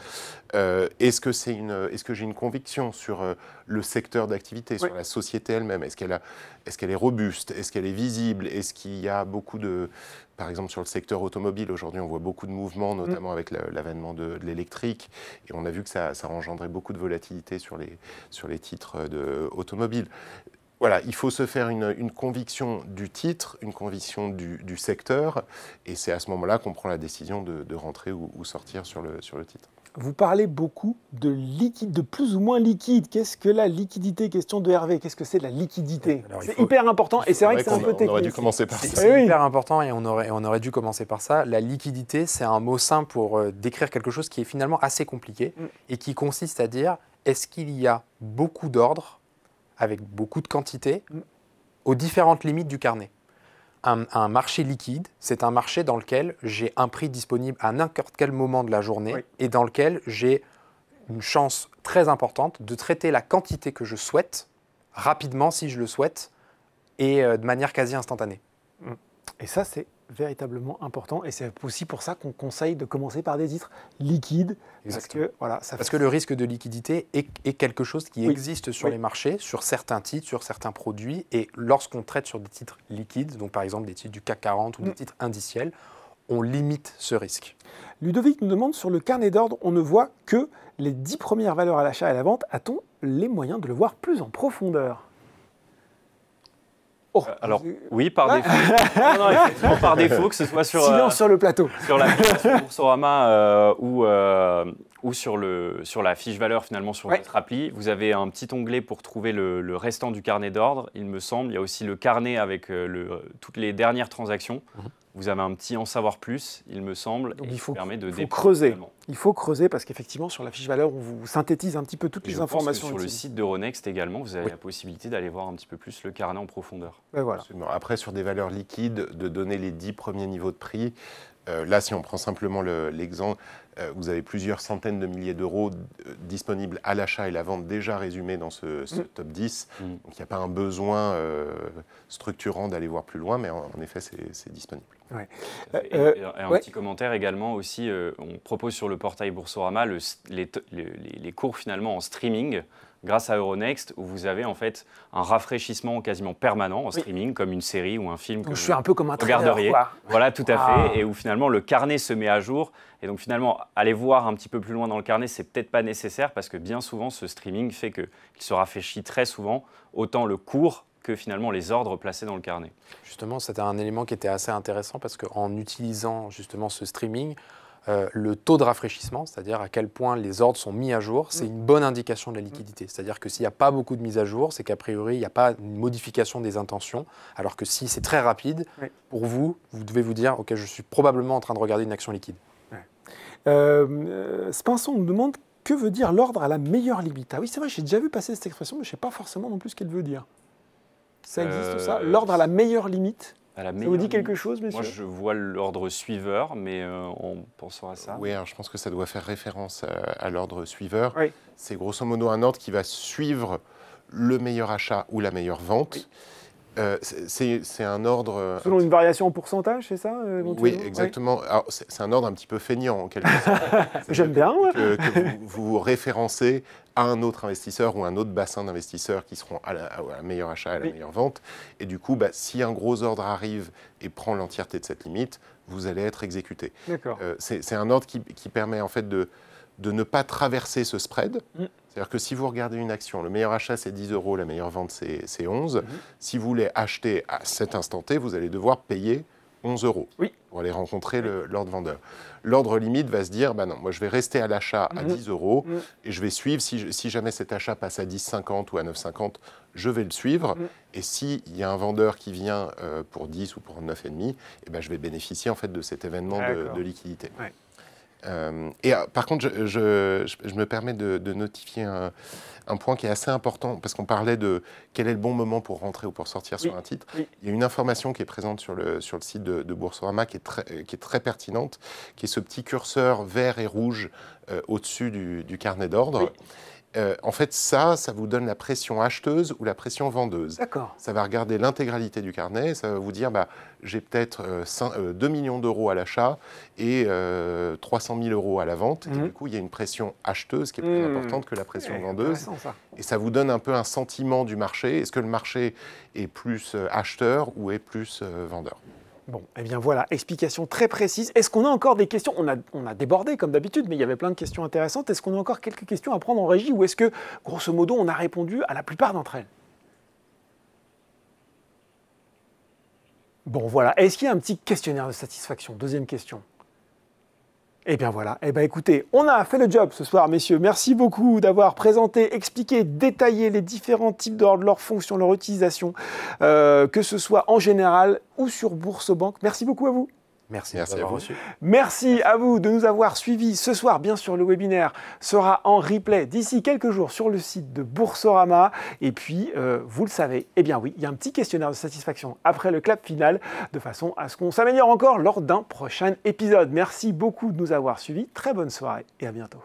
Speaker 3: Est-ce que j'ai une conviction sur le secteur d'activité, sur la société elle-même? Est-ce qu'elle est robuste? Est-ce qu'elle est visible? Est-ce qu'il y a beaucoup de... Par exemple, sur le secteur automobile, aujourd'hui, on voit beaucoup de mouvements, notamment avec l'avènement de l'électrique. Et on a vu que ça engendrait beaucoup de volatilité sur les titres automobiles. Voilà, il faut se faire une conviction du titre, une conviction du secteur. Et c'est à ce moment-là qu'on prend la décision de rentrer ou sortir sur le titre.
Speaker 1: Vous parlez beaucoup de liquide, de plus ou moins liquide. Qu'est-ce que la liquidité? Question de Hervé. Qu'est-ce que c'est la liquidité? C'est hyper important et c'est vrai que c'est un peu technique.
Speaker 3: On aurait dû commencer par ça.
Speaker 2: C'est hyper important et on aurait dû commencer par ça. La liquidité, c'est un mot simple pour décrire quelque chose qui est finalement assez compliqué et qui consiste à dire est-ce qu'il y a beaucoup d'ordres avec beaucoup de quantité aux différentes limites du carnet? Un marché liquide, c'est un marché dans lequel j'ai un prix disponible à n'importe quel moment de la journée et dans lequel j'ai une chance très importante de traiter la quantité que je souhaite rapidement si je le souhaite et de manière quasi instantanée.
Speaker 1: Et ça, c'est véritablement important et c'est aussi pour ça qu'on conseille de commencer par des titres liquides. Parce
Speaker 2: que le risque de liquidité est quelque chose qui existe sur les marchés, sur certains titres, sur certains produits. Et lorsqu'on traite sur des titres liquides, donc par exemple des titres du CAC 40 ou des titres indiciels, on limite ce risque.
Speaker 1: Ludovic nous demande, sur le carnet d'ordre, on ne voit que les 10 premières valeurs à l'achat et à la vente. A-t-on les moyens de le voir plus en profondeur?
Speaker 4: Alors, oui, par défaut. Non, effectivement, par défaut, que ce soit sur...
Speaker 1: Silence sur le plateau.
Speaker 4: Sur l'application Boursorama ou sur la fiche valeur, finalement, sur votre appli, vous avez un petit onglet pour trouver le restant du carnet d'ordre, il me semble. Il y a aussi le carnet avec toutes les dernières transactions. Vous avez un petit en savoir plus, il me semble.
Speaker 1: Donc
Speaker 4: et
Speaker 1: il faut
Speaker 4: creuser.
Speaker 1: Il faut creuser parce qu'effectivement, sur la fiche valeur, on vous synthétise un petit peu toutes les informations.
Speaker 4: Sur le site d'Euronext également, vous avez la possibilité d'aller voir un petit peu plus le carnet en profondeur.
Speaker 1: Voilà.
Speaker 3: Après, sur des valeurs liquides, de donner les 10 premiers niveaux de prix. Là, si on prend simplement l'exemple, vous avez plusieurs centaines de milliers d'euros disponibles à l'achat et la vente déjà résumés dans ce top 10. Donc, il n'y a pas un besoin structurant d'aller voir plus loin, mais en effet, c'est disponible.
Speaker 1: Ouais.
Speaker 4: Et un petit commentaire également aussi, on propose sur le portail Boursorama les cours finalement en streaming grâce à Euronext, où vous avez en fait un rafraîchissement quasiment permanent en streaming, comme une série ou un film que
Speaker 1: je suis un peu comme un
Speaker 4: regarderiez.
Speaker 1: Quoi.
Speaker 4: Voilà, tout à fait, et où finalement le carnet se met à jour. Et donc finalement, aller voir un petit peu plus loin dans le carnet, c'est peut-être pas nécessaire, parce que bien souvent, ce streaming fait qu'il se rafraîchit très souvent, autant le cours que finalement les ordres placés dans le carnet.
Speaker 2: Justement, c'était un élément qui était assez intéressant, parce qu'en utilisant justement ce streaming, le taux de rafraîchissement, c'est-à-dire à quel point les ordres sont mis à jour, c'est une bonne indication de la liquidité. C'est-à-dire que s'il n'y a pas beaucoup de mises à jour, c'est qu'a priori, il n'y a pas une modification des intentions, alors que si c'est très rapide, pour vous, vous devez vous dire « Ok, je suis probablement en train de regarder une action liquide ».
Speaker 1: Spinson nous demande « Que veut dire l'ordre à la meilleure limite ?» Ah oui, c'est vrai, j'ai déjà vu passer cette expression, mais je ne sais pas forcément non plus ce qu'elle veut dire. Ça existe ça? L'ordre à la meilleure limite? Ça vous dit quelque chose, messieurs?
Speaker 4: Moi, je vois l'ordre suiveur, mais en pensant à ça...
Speaker 3: Oui, alors je pense que ça doit faire référence à l'ordre suiveur.
Speaker 1: Oui.
Speaker 3: C'est grosso modo un ordre qui va suivre le meilleur achat ou la meilleure vente.
Speaker 1: Oui.
Speaker 3: C'est un ordre...
Speaker 1: Selon une variation en pourcentage, c'est ça?
Speaker 3: Oui, exactement. Alors, c'est un ordre un petit peu feignant, en quelque sorte.
Speaker 1: J'aime bien, ouais.
Speaker 3: Que vous référencez à un autre investisseur ou un autre bassin d'investisseurs qui seront à la meilleure achat et à la meilleure vente. Et du coup, si un gros ordre arrive et prend l'entièreté de cette limite, vous allez être exécuté.
Speaker 1: D'accord.
Speaker 3: C'est un ordre qui permet en fait de ne pas traverser ce spread. C'est-à-dire que si vous regardez une action, le meilleur achat c'est 10 €, la meilleure vente c'est 11. Si vous voulez acheter à cet instant T, vous allez devoir payer 11 € pour aller rencontrer l'ordre vendeur. L'ordre limite va se dire, non, moi je vais rester à l'achat à 10 € et je vais suivre, si jamais cet achat passe à 10,50 ou à 9,50, je vais le suivre. Et s'il y a un vendeur qui vient pour 10 ou pour 9,5, je vais bénéficier en fait de cet événement de liquidité.
Speaker 1: Ouais.
Speaker 3: Par contre, je me permets de notifier un point qui est assez important, parce qu'on parlait de quel est le bon moment pour rentrer ou pour sortir sur un titre. Il y a une information qui est présente sur le site de Boursorama qui est très pertinente, qui est ce petit curseur vert et rouge au-dessus du carnet d'ordre. En fait, ça vous donne la pression acheteuse ou la pression vendeuse.
Speaker 1: D'accord.
Speaker 3: Ça va regarder l'intégralité du carnet, ça va vous dire, j'ai peut-être 2 millions d'euros à l'achat et 300 000 € à la vente. Et du coup, il y a une pression acheteuse qui est plus importante que la pression vendeuse. Et ça vous donne un peu un sentiment du marché. Est-ce que le marché est plus acheteur ou est plus vendeur ?
Speaker 1: Bon, eh bien voilà, explication très précise. Est-ce qu'on a encore des questions? On a débordé comme d'habitude, mais il y avait plein de questions intéressantes. Est-ce qu'on a encore quelques questions à prendre en régie ou est-ce que, grosso modo, on a répondu à la plupart d'entre elles? Bon, voilà. Est-ce qu'il y a un petit questionnaire de satisfaction? Deuxième question. Eh bien voilà, écoutez, on a fait le job ce soir, messieurs. Merci beaucoup d'avoir présenté, expliqué, détaillé les différents types d'ordres, leurs fonctions, leur utilisation, que ce soit en général ou sur Boursobank. Merci beaucoup à vous.
Speaker 2: Merci à vous.
Speaker 1: Merci à vous de nous avoir suivis ce soir. Bien sûr, le webinaire sera en replay d'ici quelques jours sur le site de Boursorama. Et puis, vous le savez, eh bien oui, il y a un petit questionnaire de satisfaction après le clap final, de façon à ce qu'on s'améliore encore lors d'un prochain épisode. Merci beaucoup de nous avoir suivis. Très bonne soirée et à bientôt.